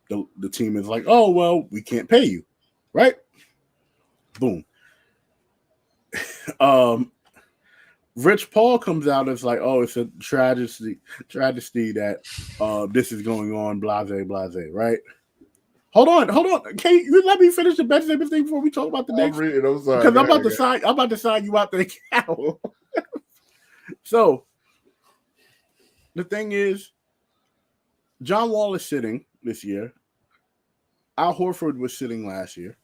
the team is like, oh, well, we can't pay you. Right? Boom. Rich Paul comes out and it's like, oh, it's a tragedy that this is going on, blase, right? Hold on. Can you let me finish the Ben Simmons thing before we talk about the Knicks? I'm sorry. Because I'm about to sign you out the cow. So the thing is, John Wall is sitting this year. Al Horford was sitting last year.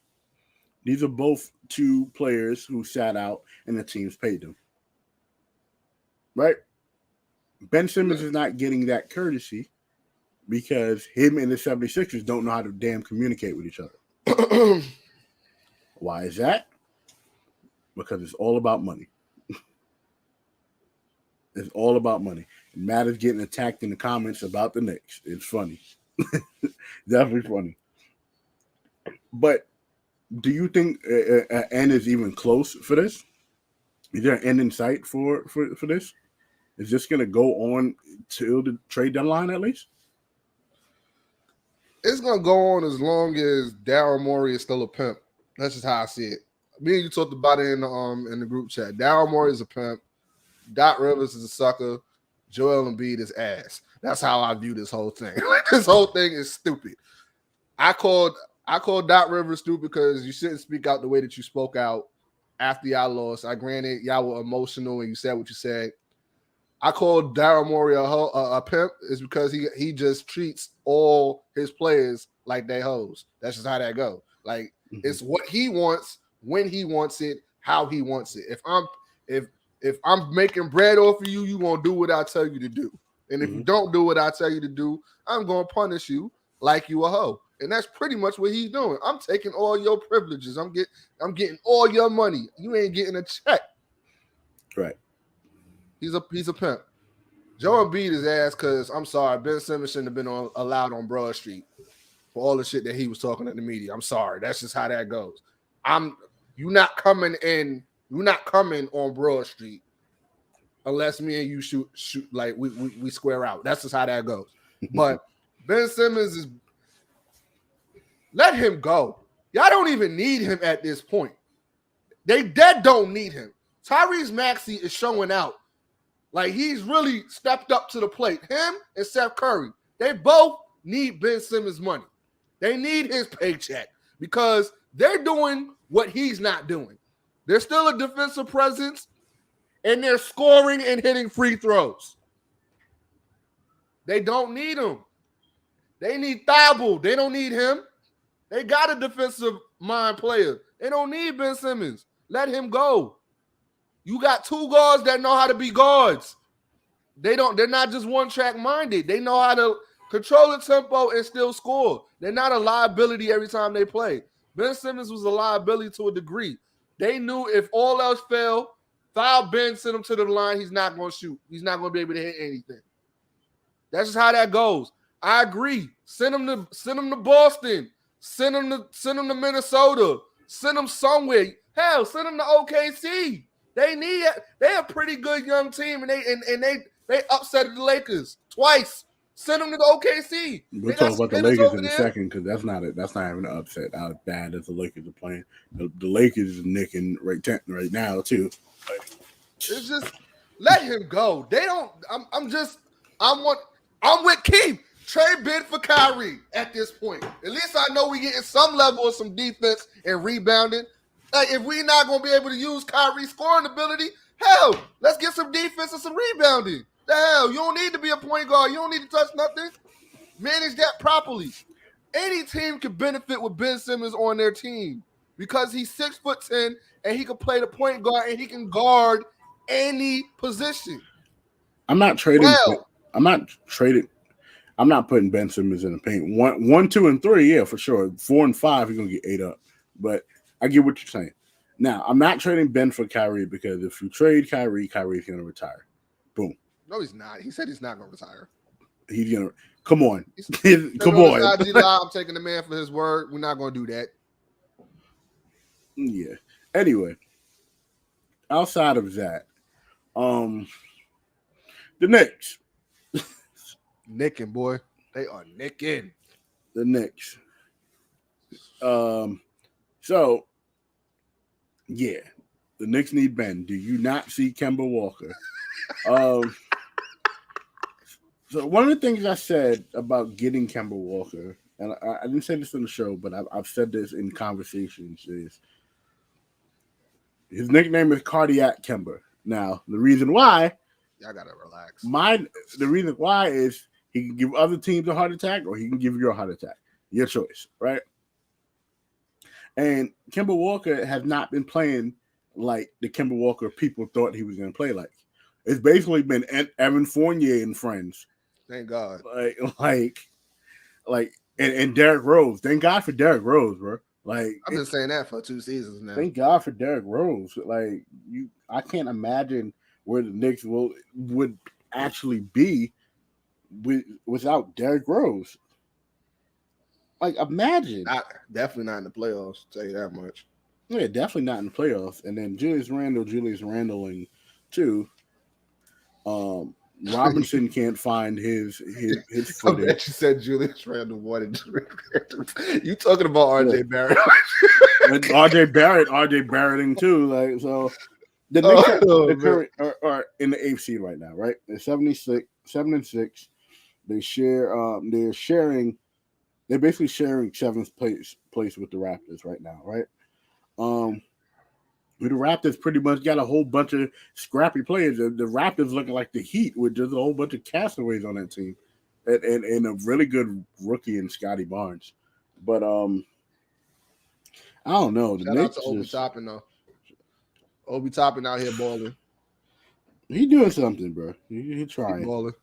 These are both two players who sat out and the teams paid them. Right? Ben Simmons is not getting that courtesy because him and the 76ers don't know how to damn communicate with each other. Why is that? Because it's all about money. It's all about money. And Matt is getting attacked in the comments about the Knicks. It's funny. Definitely funny. But do you think an end is even close for this? Is there an end in sight for this? Is this going to go on till the trade deadline at least? It's going to go on as long as Daryl Morey is still a pimp. That's just how I see it. Me and you talked about it in the group chat. Daryl Morey is a pimp. Doc Rivers is a sucker. Joel Embiid is ass. That's how I view this whole thing. This whole thing is stupid. I called Doc Rivers stupid because you shouldn't speak out the way that you spoke out after y'all lost. I granted y'all were emotional and you said what you said. I called Daryl Morey a pimp is because he just treats all his players like they hoes. That's just how that goes. Like it's what he wants, when he wants it, how he wants it. If I'm making bread off of you, you gonna do what I tell you to do. And if you don't do what I tell you to do, I'm gonna punish you like you a hoe. And that's pretty much what he's doing. I'm taking all your privileges. I'm getting all your money. You ain't getting a check. Right. He's a pimp. Joe Embiid is ass because I'm sorry, Ben Simmons shouldn't have been allowed on Broad Street for all the shit that he was talking to the media. I'm sorry. That's just how that goes. You're not coming on Broad Street unless me and you shoot like we square out. That's just how that goes. But Ben Simmons is let him go. Y'all don't even need him at this point. They don't need him. Tyrese Maxey is showing out. Like he's really stepped up to the plate. Him and Seth Curry, they both need Ben Simmons' money. They need his paycheck because they're doing what he's not doing. They're still a defensive presence, and they're scoring and hitting free throws. They don't need him. They need Thibault. They don't need him. They got a defensive mind player. They don't need Ben Simmons. Let him go. You got two guards that know how to be guards. They're not just one-track minded. They know how to control the tempo and still score. They're not a liability every time they play. Ben Simmons was a liability to a degree. They knew if all else failed, foul Ben, send him to the line, he's not going to shoot. He's not going to be able to hit anything. That's just how that goes. I agree. Send him to Boston. Send him to Minnesota. Send him somewhere. Hell, send him to OKC. They a pretty good young team, and they upset the Lakers twice. Send them to the OKC. We'll talk about the Lakers in a second because that's not even an upset. How bad as the Lakers are playing. The Lakers is nicking right now too. It's just let him go. They don't. I'm with Keith. Trade Ben for Kyrie at this point. At least I know we getting some level of some defense and rebounding. Like if we're not gonna be able to use Kyrie's scoring ability, hell, let's get some defense and some rebounding. The hell, you don't need to be a point guard. You don't need to touch nothing. Manage that properly. Any team can benefit with Ben Simmons on their team because he's 6'10" and he can play the point guard and he can guard any position. I'm not trading. I'm not putting Ben Simmons in the paint. 1, 2, and 3, yeah, for sure. 4 and 5, he's gonna get ate up. But I get what you're saying. Now, I'm not trading Ben for Kyrie because if you trade Kyrie, Kyrie's gonna retire. Boom. No, he's not. He said he's not gonna retire. He's gonna come on. Come on. I'm taking the man for his word. We're not gonna do that. Yeah. Anyway, outside of that, the Knicks. Nicking, boy. They are nicking. The Knicks. So yeah, the Knicks need Ben. Do you not see Kemba Walker? So one of the things I said about getting Kemba Walker, and I didn't say this on the show, but I've said this in conversations, is his nickname is Cardiac Kemba. Now, the reason why, y'all gotta relax. The reason why is he can give other teams a heart attack or he can give you a heart attack. Your choice, right? And Kemba Walker has not been playing like the Kemba Walker people thought he was going to play like. It's basically been Evan Fournier and friends. Thank God. And Derrick Rose. Thank God for Derrick Rose, bro. Like I've been saying that for 2 seasons now. Thank God for Derrick Rose. Like I can't imagine where the Knicks would actually be without Derrick Rose. Like imagine. Definitely not in the playoffs. I'll tell you that much. Yeah, definitely not in the playoffs. And then Julius Randling too. Robinson can't find his footing. I bet you said Julius Randle wanted. You talking about RJ Barrett? And RJ Barretting too. Like so, the Knicks are in the 8th seed right now, right? They're 7-6. They share. They're sharing. They're basically sharing 7th place with the Raptors right now, right? The Raptors pretty much got a whole bunch of scrappy players. The Raptors looking like the Heat with just a whole bunch of castaways on that team, and a really good rookie in Scotty Barnes. But I don't know. The Shout Knicks out to Obi Toppin though. Obi Toppin out here balling. He doing something, bro. He trying. Balling.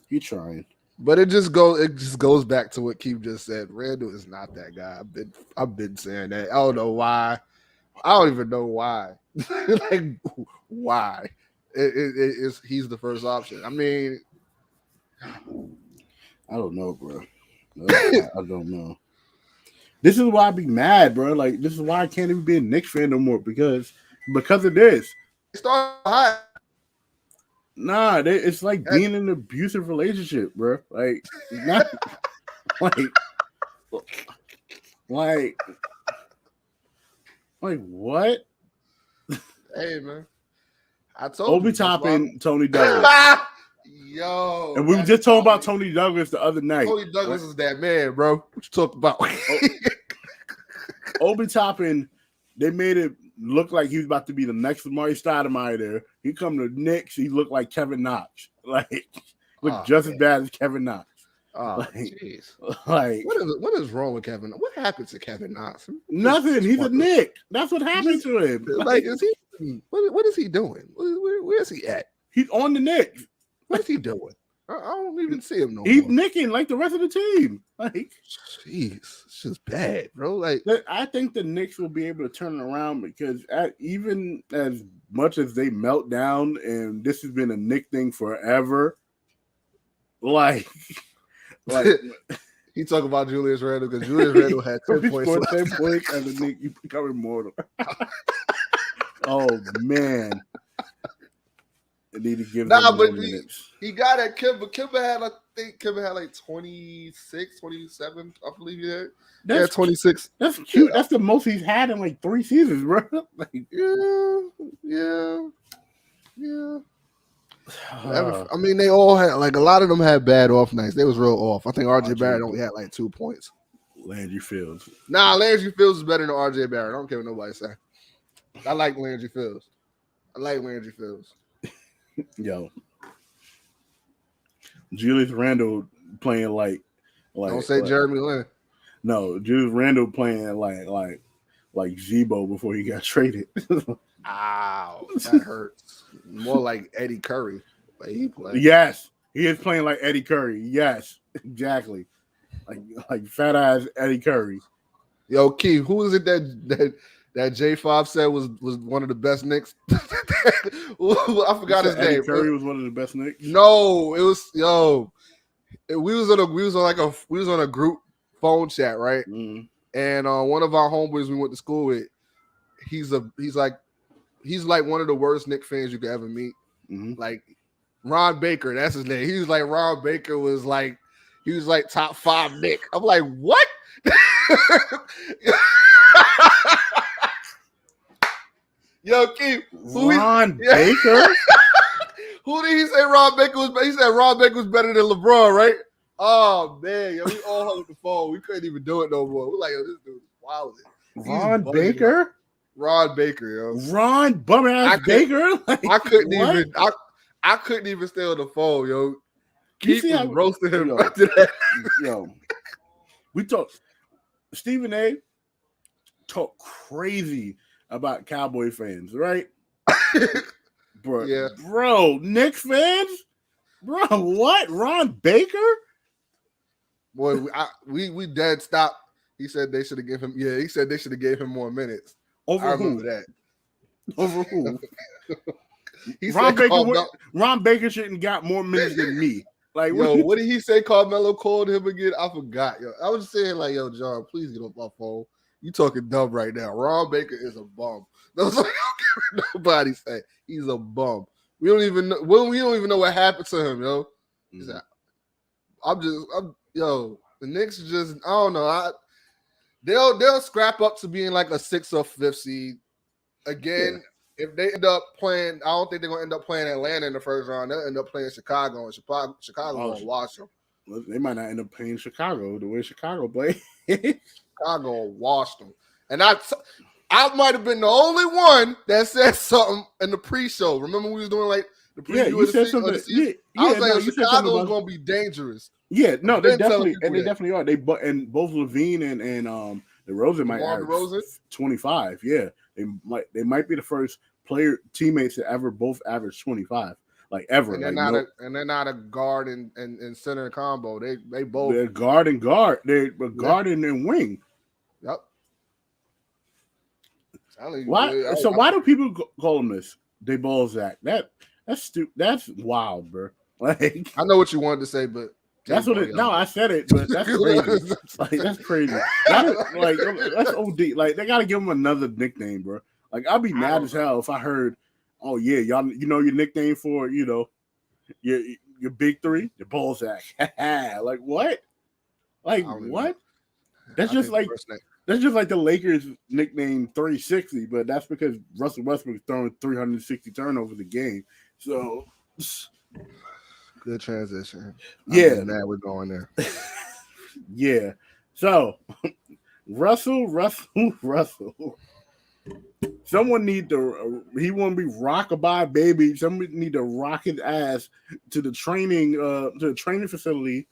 He trying. But it just goes back to what Keith just said. Randall is not that guy. I've been saying that. I don't know why. I don't even know why. Like why? He's the first option. I mean, I don't know, bro. I don't know. This is why I be mad, bro. Like this is why I can't even be a Knicks fan no more because of this. Start high. Nah, it's like being in an abusive relationship, bro. Like, not like what? Hey, man. I told Obi you. Toppin, Tony Douglas. Yo. And we were just talking about Tony Douglas the other night. Tony Douglas is that man, bro. What you talking about? Obi Toppin, they made it look like he was about to be the next Amari Stoudemire there. He come to Knicks, he looked like Kevin Knox. Like, looked just as bad as Kevin Knox. Oh, jeez. Like, what is wrong with Kevin? What happened to Kevin Knox? Nothing. He's a Knick. That's what happened to him. Like, is he? What is he doing? Where is he at? He's on the Knicks. What is he doing? I don't even see him no more. He's nicking like the rest of the team. Like, jeez, it's just bad, bro. Like, I think the Knicks will be able to turn it around because even as much as they melt down, and this has been a Knick thing forever, like he talk about Julius Randle because Julius Randle had 10 points. 10 points as a Knick, you become immortal. Oh man. I need to give but he got at Kimba. I think Kimba had like 26, 27. I believe he had. Yeah, 26. That's cute. That's the most he's had in like 3 seasons, bro. Like, yeah. I mean, they all had like a lot of them had bad off nights. They was real off. I think RJ Barrett only had like 2 points. Landry Fields. Nah, Landry Fields is better than RJ Barrett. I don't care what nobody say. I like Landry Fields. Yo, Julius Randle playing like don't say Jeremy Lin. No, Julius Randle playing like Zebo before he got traded. Ow, that hurts. More like Eddie Curry. Like he plays. Yes, he is playing like Eddie Curry. Yes, exactly. Like fat ass Eddie Curry. Yo, Keith, who is it that J5 said was one of the best Knicks? I forgot his name. Curry was one of the best Knicks. No, it was we was on a group phone chat, right? Mm. And one of our homeboys we went to school with, he's like one of the worst Knicks fans you could ever meet. Mm-hmm. Like Ron Baker, that's his name. He was like Ron Baker was like top 5 Knick. I'm like, what? Yo, Keith. Ron Baker? Who did he say Ron Baker was? He said Ron Baker was better than LeBron, right? Oh, man. Yo, we all hung up the phone. We couldn't even do it no more. We're like, yo, this dude is wild. Ron Baker? Ron Baker, yo. Ron bum-ass Baker? Like, I couldn't even stay on the phone, yo. Keith was roasting him after that. Yo, we talked. Stephen A. talk crazy about Cowboy fans, right? Bro, yeah. Bro, Knicks fans? Bro, what? Ron Baker? Boy, we dead stopped. He said they should have given him. Yeah, he said they should have gave him more minutes. Over I who? remember that. Over who? Ron Baker shouldn't got more minutes than me. Like, yo, what did he say? Carmelo called him again. I forgot. Yo, I was saying like, yo, John, please get off my phone. You talking dumb right now. Ron Baker is a bum. That's what nobody say. He's a bum. We don't even know. Well, we don't even know what happened to him, yo. Mm-hmm. I'm yo. The Knicks just. I don't know. they'll scrap up to being like a 6th or 5th seed. Again, if they end up playing, I don't think they're gonna end up playing Atlanta in the first round. They'll end up playing Chicago, and Chicago gonna wash them. They might not end up playing Chicago the way Chicago play. Chicago washed them, and I might have been the only one that said something in the pre-show. Remember we was doing like the preview of the season? I was like, Chicago's gonna be dangerous. Yeah, no, they definitely are. And both Levine and DeRozan might average 25. Yeah, they might be the first teammates to ever both average 25. Like ever. And they're not a guard and center combo. They're guard and guard. They're guard and wing. Yep. Why? So why do people call them this? They Balzac. That's stupid. That's wild, bro. Like I know what you wanted to say, but that's what it. No, I said it, but that's crazy. Like that's crazy. That's OD. Like they gotta give him another nickname, bro. Like I'd be mad as hell if I heard, oh yeah, y'all, your nickname for your big three, your Balzac. Like what? Like what? That's just like the Lakers nickname 360, but that's because Russell Westbrook is throwing 360 turnovers a game. So good transition. Yeah, now we're going there. Yeah. So Russell. Someone need to. He want to be rockabye baby. Somebody need to rock his ass to the training facility,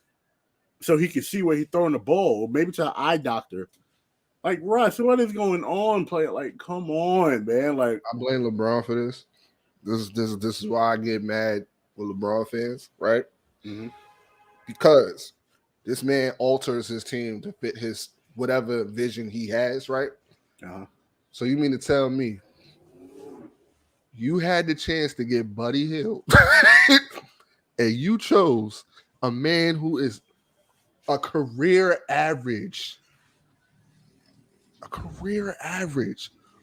so he can see where he's throwing the ball. Maybe to an eye doctor. Like Russ, what is going on? Player, like, come on, man. Like, I blame LeBron for this. This is why I get mad with LeBron fans, right? Mm-hmm. Because this man alters his team to fit his whatever vision he has, right? Uh-huh. So you mean to tell me you had the chance to get Buddy Hield and you chose a man who is a career average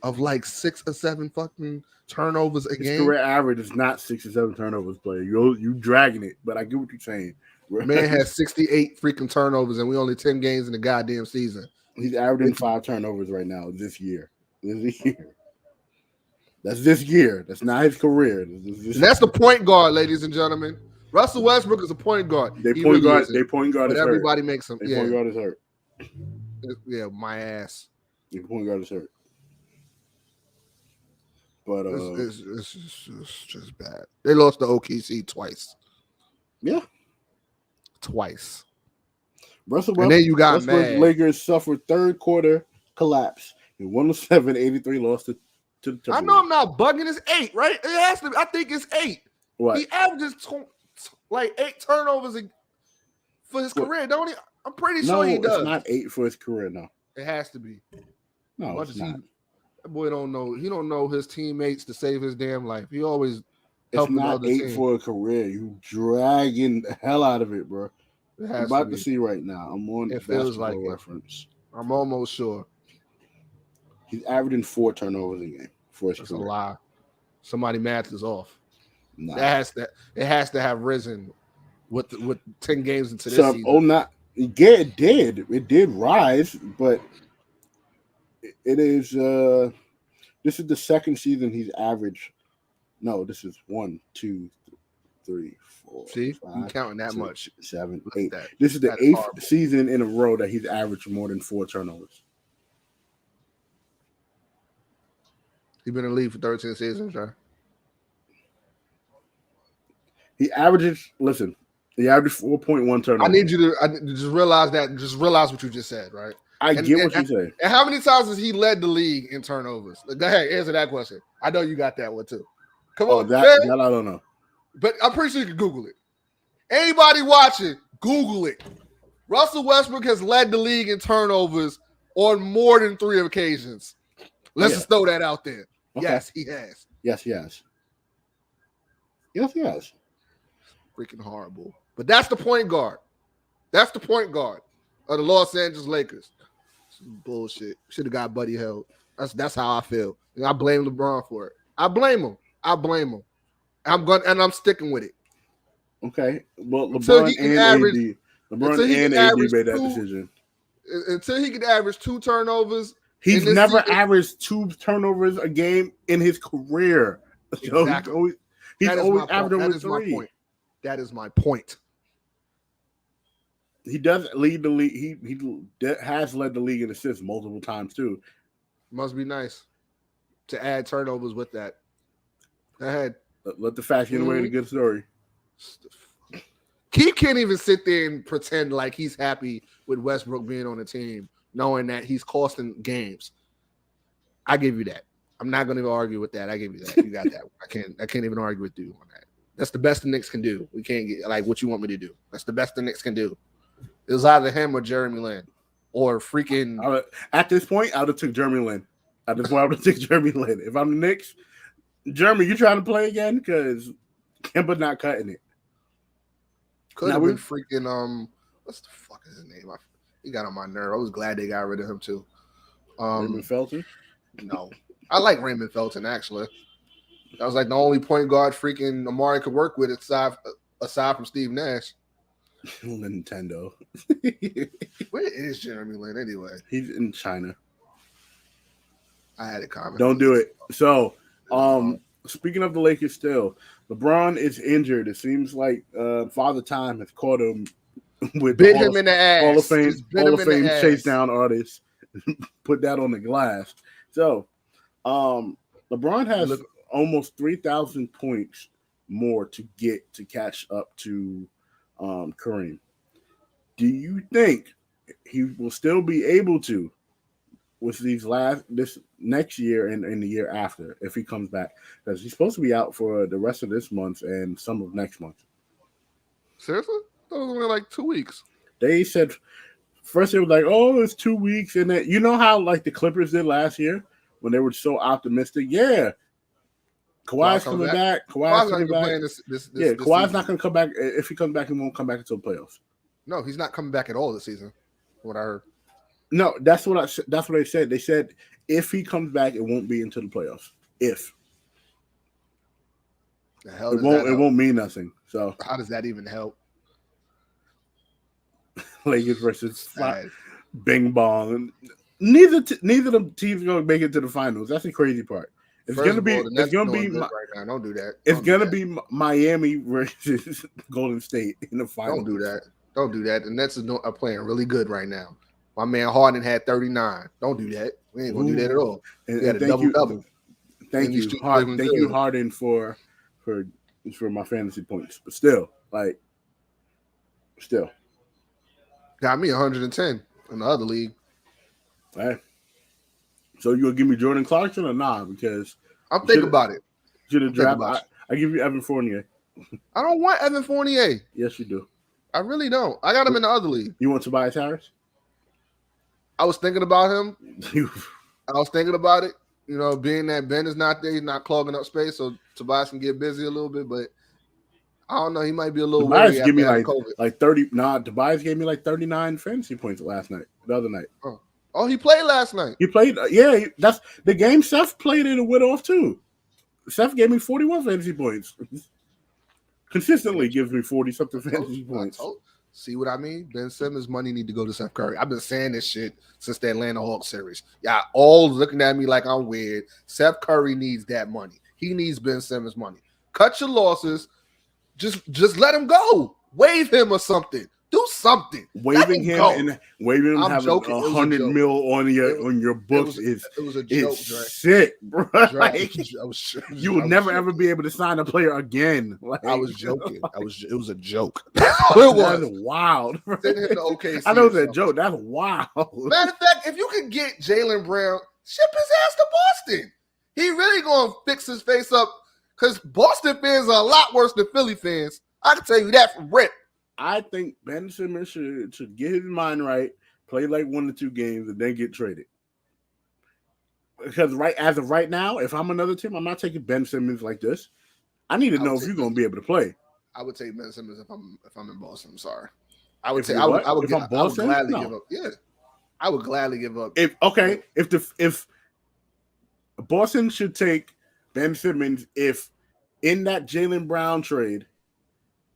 of like 6 or 7 fucking turnovers a game? Career average is not 6 or 7 turnovers, player. You dragging it, but I get what you're saying. Man has 68 freaking turnovers, and we only 10 games in the goddamn season. He's averaging 5 turnovers right now this year. That's this year. That's not his career. That's the point guard, ladies and gentlemen. Russell Westbrook is a point guard. They point guard but is everybody hurt. Makes him. Point guard is hurt. Yeah, my ass. The point guard is hurt. But it's just bad. They lost to OKC twice. Yeah, twice. Russell and then you got mad. Lakers suffered third quarter collapse. In 107-83 lost to the Timberwolves. I know I'm not bugging. It's 8, right? It has to be. I think it's 8. What? He averages like 8 turnovers for his career, don't he? I'm pretty sure he does. It's not 8 for his career, no. It has to be. No, it's not. That boy don't know. He don't know his teammates to save his damn life. He always It's not 8 for a career. You dragging the hell out of it, bro. I'm about to see right now. I'm on it feels like reference. I'm almost sure. He's averaging 4 turnovers a game for his That's career. A lie. Somebody math is off. Nah. It has to have risen with 10 games into this season. It did. It did rise, but it is this is the second season he's averaged. No, this is 1, 2, 3, 4. See, 5, you counting that 6, much. 7, 8. This is the 8th season in a row that he's averaged more than 4 turnovers. He's been in the league for 13 seasons, right? He averages 4.1 turnovers. I need you to just realize that. Just realize what you just said, right? I get what you're saying. And how many times has he led the league in turnovers? Go ahead, answer that question. I know you got that one too. Come on, that I don't know. But I'm pretty sure you can Google it. Anybody watching, Google it. Russell Westbrook has led the league in turnovers on more than 3 occasions. Let's just throw that out there. Okay. Yes, he has. Yes, he has. Yes, he has. Freaking horrible. But that's the point guard. That's the point guard of the Los Angeles Lakers. Bullshit. Should have got Buddy Hield. That's how I feel. And I blame LeBron for it. I blame him. I'm sticking with it. Okay. Well, LeBron and AD made that decision. until he can average 2 turnovers. He's never averaged 2 turnovers a game in his career. So exactly. he's always averaging over 3. That is my point. He does lead the league. He has led the league in assists multiple times too. Must be nice to add turnovers with that. Go ahead. Let the facts get away with a good story. Keith can't even sit there and pretend like he's happy with Westbrook being on the team, knowing that he's costing games. I give you that. I'm not going to argue with that. I give you that. You got that. I can't even argue with you on that. That's the best the Knicks can do. We can't get like what you want me to do. That's the best the Knicks can do. It was either him or Jeremy Lin, or freaking. At this point, I would have took Jeremy Lin. At this point, I would have took Jeremy Lin. If I'm the Knicks, Jeremy, you trying to play again? Because Kemba not cutting it. Could have been freaking what's the fuck is his name? He got on my nerve. I was glad they got rid of him too. Raymond Felton? No. I like Raymond Felton actually. That was like the only point guard freaking Amari could work with aside from Steve Nash. Nintendo. Where is Jeremy Lin anyway? He's in China. I had a comment. Don't do it. So speaking of the Lakers still, LeBron is injured. It seems like Father Time has caught him with bit him in the ass. Hall of Fame chase down artist. Put that on the glass. So LeBron has almost 3,000 points more to get to catch up to Kareem. Do you think he will still be able to with this next year and the year after if he comes back? Because he's supposed to be out for the rest of this month and some of next month. Seriously? I thought it was only like 2 weeks. They said first it was like, oh, it's 2 weeks, and then you know how like the Clippers did last year when they were so optimistic. Yeah, Kawhi's coming back. Kawhi's coming back. Kawhi's not going to come back. If he comes back, he won't come back until the playoffs. No, he's not coming back at all this season. What I heard. No, that's what they said. They said if he comes back, it won't be until the playoffs. If the hell it won't mean nothing. So how does that even help? Lakers versus Bing Bong. Neither of the teams are going to make it to the finals. That's the crazy part. It's going to be right now. Don't do that. It's going to be Miami versus Golden State in the finals. Don't do that. The Nets are playing really good right now. My man Harden had 39. Don't do that. We ain't gonna do that at all. He had a double. Thank you, Harden. Thank you, Harden, for my fantasy points. But still. Got me 110 in the other league. Hey. So you gonna give me Jordan Clarkson or nah? Because I'm thinking about it. Should have drafted. I give you Evan Fournier. I don't want Evan Fournier. Yes, you do. I really don't. I got him in the other league. You want Tobias Harris? I was thinking about him. I was thinking about it. You know, being that Ben is not there, he's not clogging up space, so Tobias can get busy a little bit. But I don't know. He might be a little. Tobias gave me like 30. Nah, Tobias gave me like 39 fantasy points the other night. Oh, he played last night. He played. Yeah, that's the game. Seth played in a win off too. Seth gave me 41 fantasy points. Consistently gives me 40-something fantasy points. See what I mean? Ben Simmons' money need to go to Seth Curry. I've been saying this shit since the Atlanta Hawks series. Y'all all looking at me like I'm weird. Seth Curry needs that money. He needs Ben Simmons' money. Cut your losses. Just let him go. Waive him or something. Do something. Waving him and waving him having $100 million on your books is sick, bro. You will never ever be able to sign a player again. I was joking. It was a joke. That's all it was. That's wild. OKC I know it's a joke. That's wild. Matter of fact, if you can get Jaylen Brown, ship his ass to Boston. He really gonna fix his face up because Boston fans are a lot worse than Philly fans. I can tell you that from rip. I think Ben Simmons should get his mind right, play like 1 or 2 games, and then get traded. Because as of right now, if I'm another team, I'm not taking Ben Simmons like this. I need to know if you're going to be able to play. I would take Ben Simmons if I'm in Boston. I'm sorry. I would gladly give up. Yeah, I would gladly give up. If Boston should take Ben Simmons, if in that Jaylen Brown trade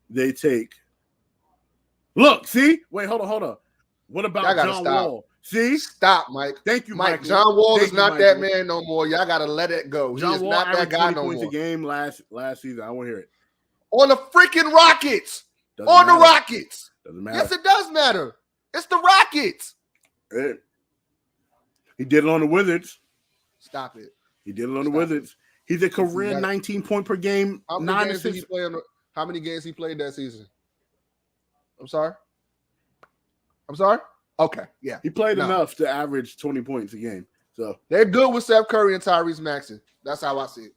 they take. Look, see? Wait, hold on. What about Y'all gotta John stop. Wall? See? Stop, Mike. Thank you, Mike. Michael. John Wall Thank is you, not Michael. that man no more. Y'all gotta let it go. John He is Wall not that averaged guy 20 no points more. a game last season. I won't hear it. On the freaking Rockets. Doesn't On matter. the Rockets. Doesn't matter. Yes, it does matter. It's the Rockets. He did it on the Wizards. Stop it. He did it on the Wizards. He's a career 19 point per game. How many games did he play how many games he played that season? I'm sorry? Okay, yeah. He played enough to average 20 points a game. So they're good with Steph Curry and Tyrese Maxey. That's how I see it.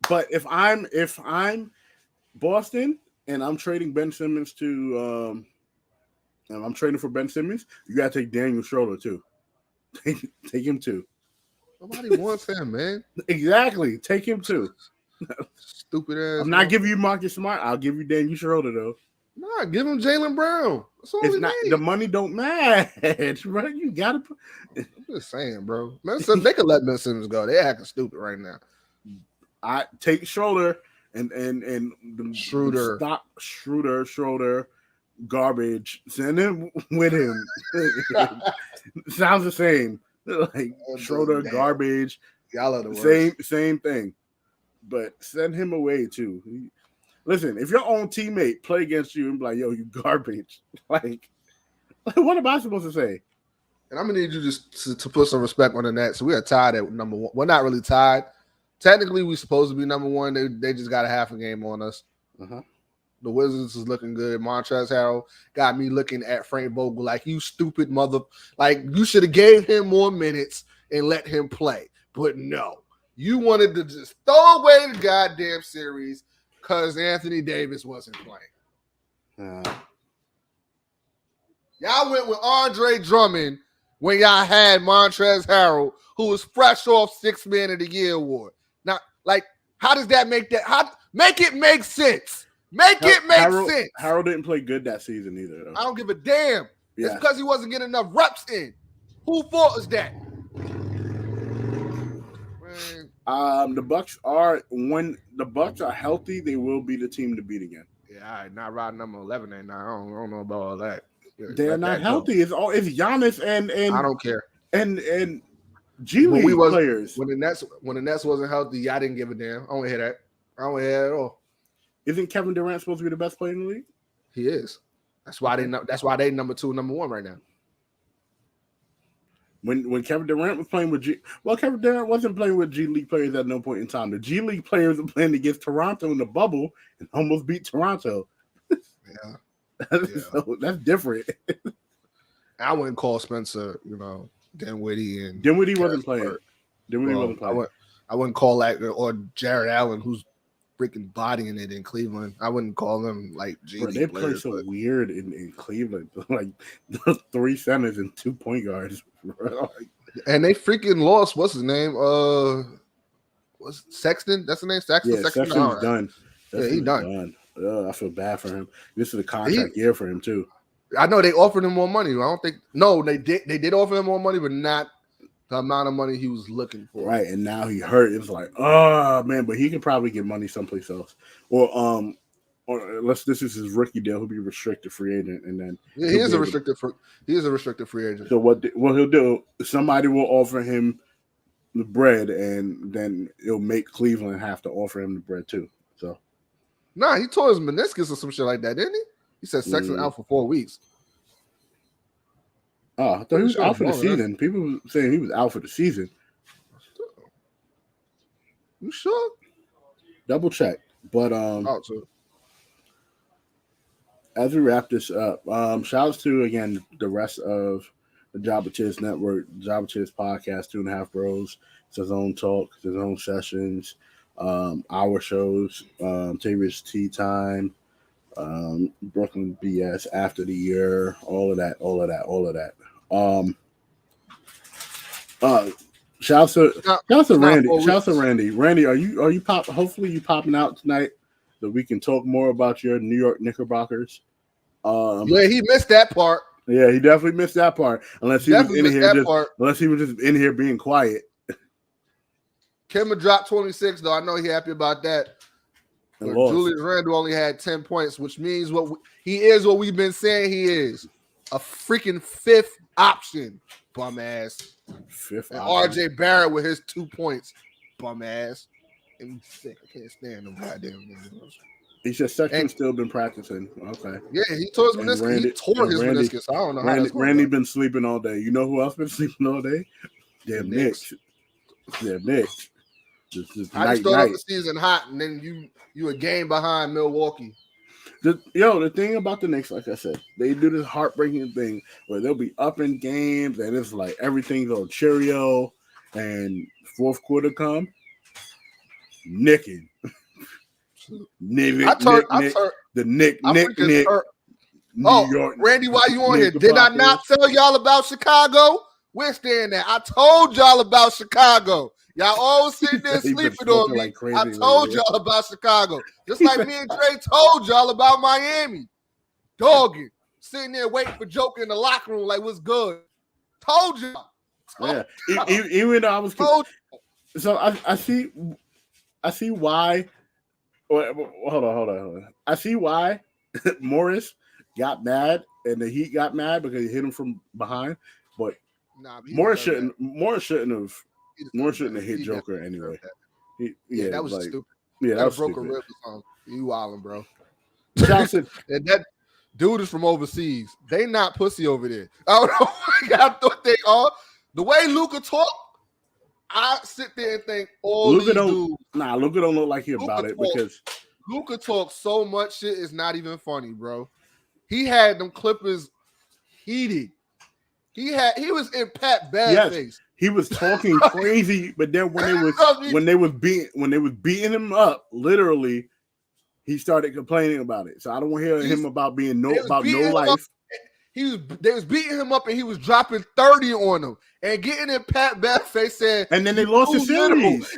But if I'm Boston and I'm trading Ben Simmons to and I'm trading for Ben Simmons, you gotta take Daniel Schroeder too. Take him too. Nobody wants him, man. Exactly. Take him too. Stupid ass. I'm not giving you Marcus Smart. I'll give you Daniel Schroeder though. Nah, give him Jaylen Brown. That's all It's not the money don't match, bro. You gotta put. I'm just saying, bro. They could let Ben Simmons go. They're acting stupid right now. I take Schroeder and Schroeder. Stop Schroeder. Garbage. Send him with him. Sounds the same. Like Schroeder, garbage. Y'all are the worst. Same thing. But send him away too. Listen, if your own teammate play against you and be like, yo, you garbage. Like what am I supposed to say? And I'm gonna need you just to put some respect on the net. So we are tied at number one. We're not really tied. Technically, we're supposed to be number one. They just got a half a game on us. The Wizards is looking good. Montrezl Harrell got me looking at Frank Vogel like, you stupid mother. Like, you should have gave him more minutes and let him play. But no. You wanted to just throw away the goddamn series because Anthony Davis wasn't playing. Y'all went with Andre Drummond when y'all had Montrezl Harrell, who was fresh off 6th Man of the Year award. Now, like, how does that make that? Make it make sense. Make it make sense. Harrell didn't play good that season either, though. I don't give a damn. Yeah. It's because he wasn't getting enough reps in. Who fault is that? The Bucks are, when the Bucks are healthy, they will be the team to beat again. Yeah, all right. Not riding number 11 right now. I don't know about all that. They're not healthy. It's Giannis and I don't care. And G League players. When the Nets wasn't healthy, I didn't give a damn. I don't hear that. I don't hear that at all. Isn't Kevin Durant supposed to be the best player in the league? He is. That's why they number 2, number 1 right now. When Kevin Durant was playing with Kevin Durant wasn't playing with G League players at no point in time. The G League players were playing against Toronto in the bubble and almost beat Toronto. Yeah. So that's different. I wouldn't call Spencer, Dinwiddie and Dinwiddie wasn't playing. I wouldn't call that, or Jared Allen, who's freaking bodying it in Cleveland. I wouldn't call them like G League they players, play so weird in Cleveland, like 3 centers and 2 point guards. And they freaking lost. What's his name? What's Sexton? That's the name. Sexton. Yeah, Sexton's done. He's done. I feel bad for him. This is a contract year for him too. I know they offered him more money. I don't think. No, they did. They did offer him more money, but not the amount of money he was looking for. Right, and now he hurt. It's like, oh man, but he could probably get money someplace else, or unless this is his rookie deal, he'll be restricted free agent, and then he is a restricted free agent. So what he'll do? Somebody will offer him the bread, and then it'll make Cleveland have to offer him the bread too. So, nah, he tore his meniscus or some shit like that, didn't he? He said Sexton out for 4 weeks. Oh, I thought he was out for the season. People were saying he was out for the season. You sure? Double check. But as we wrap this up, shout outs to again the rest of the Jabba Chiz Network, Jabba Chiz Podcast, 2.5 Bros. It's his own talk, his own sessions, our shows, Tavius Tea Time, Brooklyn BS, After the Year, all of that. Shout out to Randy. Shout out to Randy. Randy, are you hopefully you popping out tonight so we can talk more about your New York Knickerbockers. Yeah, he missed that part. Yeah, he definitely missed that part. Unless he was just in here being quiet. Kemba dropped 26, though. I know he's happy about that. Julius Randle only had 10 points, which means he is what we've been saying he is. a freaking fifth option, bum ass. Fifth and option. RJ Barrett with his 2 points, bum ass. And he's sick. I can't stand them goddamn niggas. He said Sexton's still been practicing. Okay. Yeah, he tore his meniscus. He tore his meniscus. I don't know how that's going. Randy been sleeping all day. You know who else been sleeping all day? Damn Knicks. Yeah, Knicks. I just start off the season hot, and then you a game behind Milwaukee. The thing about the Knicks, like I said, they do this heartbreaking thing where they'll be up in games, and it's like everything's on Cheerio, and fourth quarter come, nicking. Nick. New York. Randy, why you on here? Did I not tell y'all about Chicago? We're staying there. I told y'all about Chicago. Y'all always sitting there sleeping on me. Like I told y'all about Chicago. Just like me and Trey told y'all about Miami. Dogging. Sitting there waiting for Joker in the locker room like, what's good? Told y'all. Yeah. Even though I was so I see why. Hold on. I see why Morris got mad and the Heat got mad because he hit him from behind. But Morris shouldn't have hit Joker anyway. That was like, stupid. Yeah, that was broke stupid. A rib or something. You wildin', bro. Johnson. And that dude is from overseas. They not pussy over there. I don't know. I thought they are. The way Luka talk, I sit there and think Luka don't look like he about it because Luka talks so much shit. It's not even funny, bro. He had them Clippers heated. He was in Pat Badface. Yes, he was talking crazy, but then when they was beating him up, literally, he started complaining about it. So I don't want to hear him about being no life. They was beating him up and he was dropping 30 on them and getting in Pat Badface saying, and then they lost the series.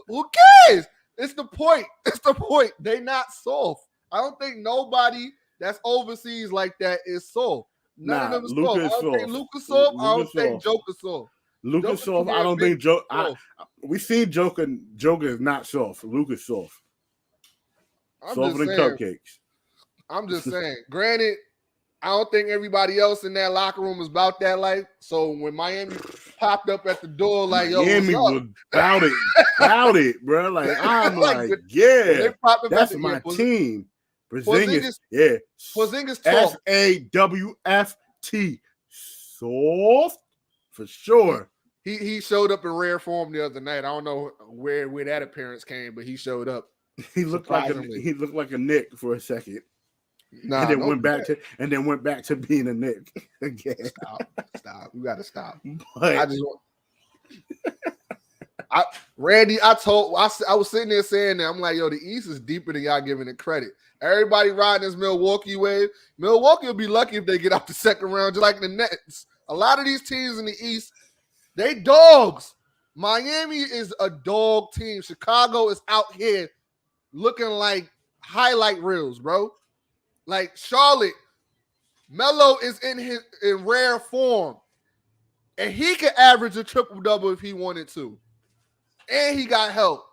Who cares? It's the point. They not soft. I don't think nobody that's overseas like that is soft. None of them soft. I don't think Luka's soft. I don't think Joker's soft. Luka's soft. I don't think Joker. We seen Joker. Joker is not soft. Luka's soft. Softer than cupcakes. I'm just saying. Granted, I don't think everybody else in that locker room is about that life. So when Miami popped up at the door, like, Miami was about it, bro. Like, I'm like, yeah, that's my team. Porzingis, yeah. Porzingis talk. SAWFT. Soft for sure. He showed up in rare form the other night. I don't know where that appearance came, but he showed up. He looked like a Nick for a second. And then went back to being a Nick again. Stop. You gotta stop. But, I just want Randy, I was sitting there saying that I'm like, yo, the East is deeper than y'all giving it credit. Everybody riding this Milwaukee wave. Milwaukee will be lucky if they get out the second round, just like the Nets. A lot of these teams in the East, they dogs. Miami is a dog team. Chicago is out here looking like highlight reels, bro. Like Charlotte, Melo is in rare form, and he could average a triple-double if he wanted to. And he got help.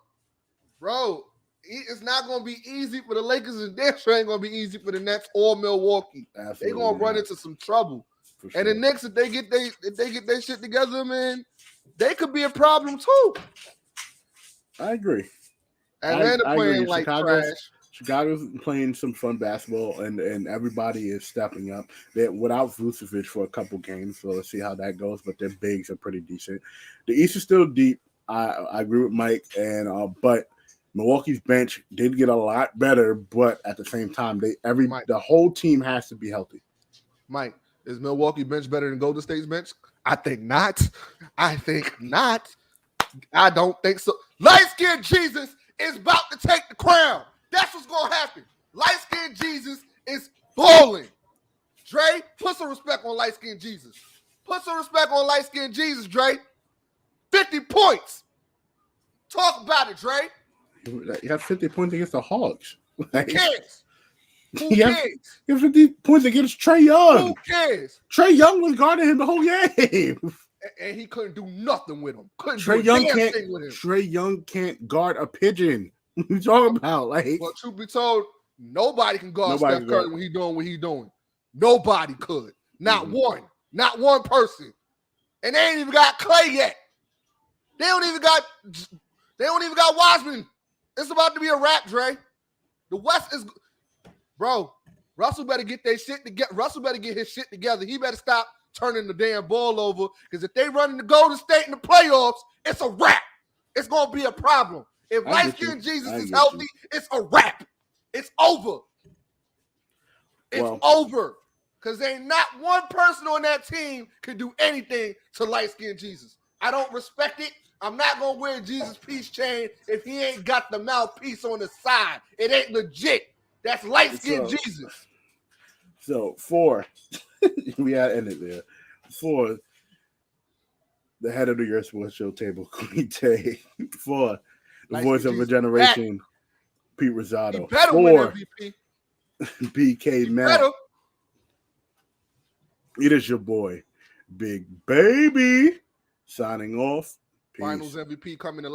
Bro, it's not going to be easy for the Lakers, and damn sure ain't going to be easy for the Nets or Milwaukee. They're going to run into some trouble. Sure. And the Knicks, if they get their shit together, man, they could be a problem too. I agree. Atlanta playing like trash. Chicago's playing some fun basketball, and everybody is stepping up. They're without Vucevic for a couple games, so let's see how that goes. But their bigs are pretty decent. The East is still deep. I agree with Mike, but Milwaukee's bench did get a lot better. But at the same time, the whole team has to be healthy. Mike, is Milwaukee bench better than Golden State's bench? I think not. I don't think so. Light-skinned Jesus is about to take the crown. That's what's going to happen. Light-skinned Jesus is balling. Dre, put some respect on light-skinned Jesus. Put some respect on light-skinned Jesus, Dre. 50 points. Talk about it, Dre. You have 50 points against the Hawks. Who cares? Who cares? You have 50 points against Trae Young. Who cares? Trae Young was guarding him the whole game. And he couldn't do nothing with him. Trae Young can't guard a pigeon. What are you talking about? Well, truth be told, nobody can guard Steph Curry when he's doing what he's doing. Nobody could. Not one. Not one person. And they ain't even got Clay yet. They don't even got Wiseman. It's about to be a wrap, Dre. The West is, bro. Russell better get their shit together. Russell better get his shit together. He better stop turning the damn ball over. Because if they run into Golden State in the playoffs, it's a wrap. It's gonna be a problem. If light-skinned Jesus is healthy, it's a wrap. It's over. It's over. Because ain't not one person on that team can do anything to light-skinned Jesus. I don't respect it. I'm not going to wear Jesus peace chain if he ain't got the mouthpiece on the side. It ain't legit. That's light-skinned Jesus. So, 4. We got to end it there. 4. The head of the Your Sports Show table, Queen Tay. 4. The voice of a generation, Pete Rosado. He better win MVP. BK Matt. It is your boy, Big Baby, signing off. Peace. Finals MVP coming to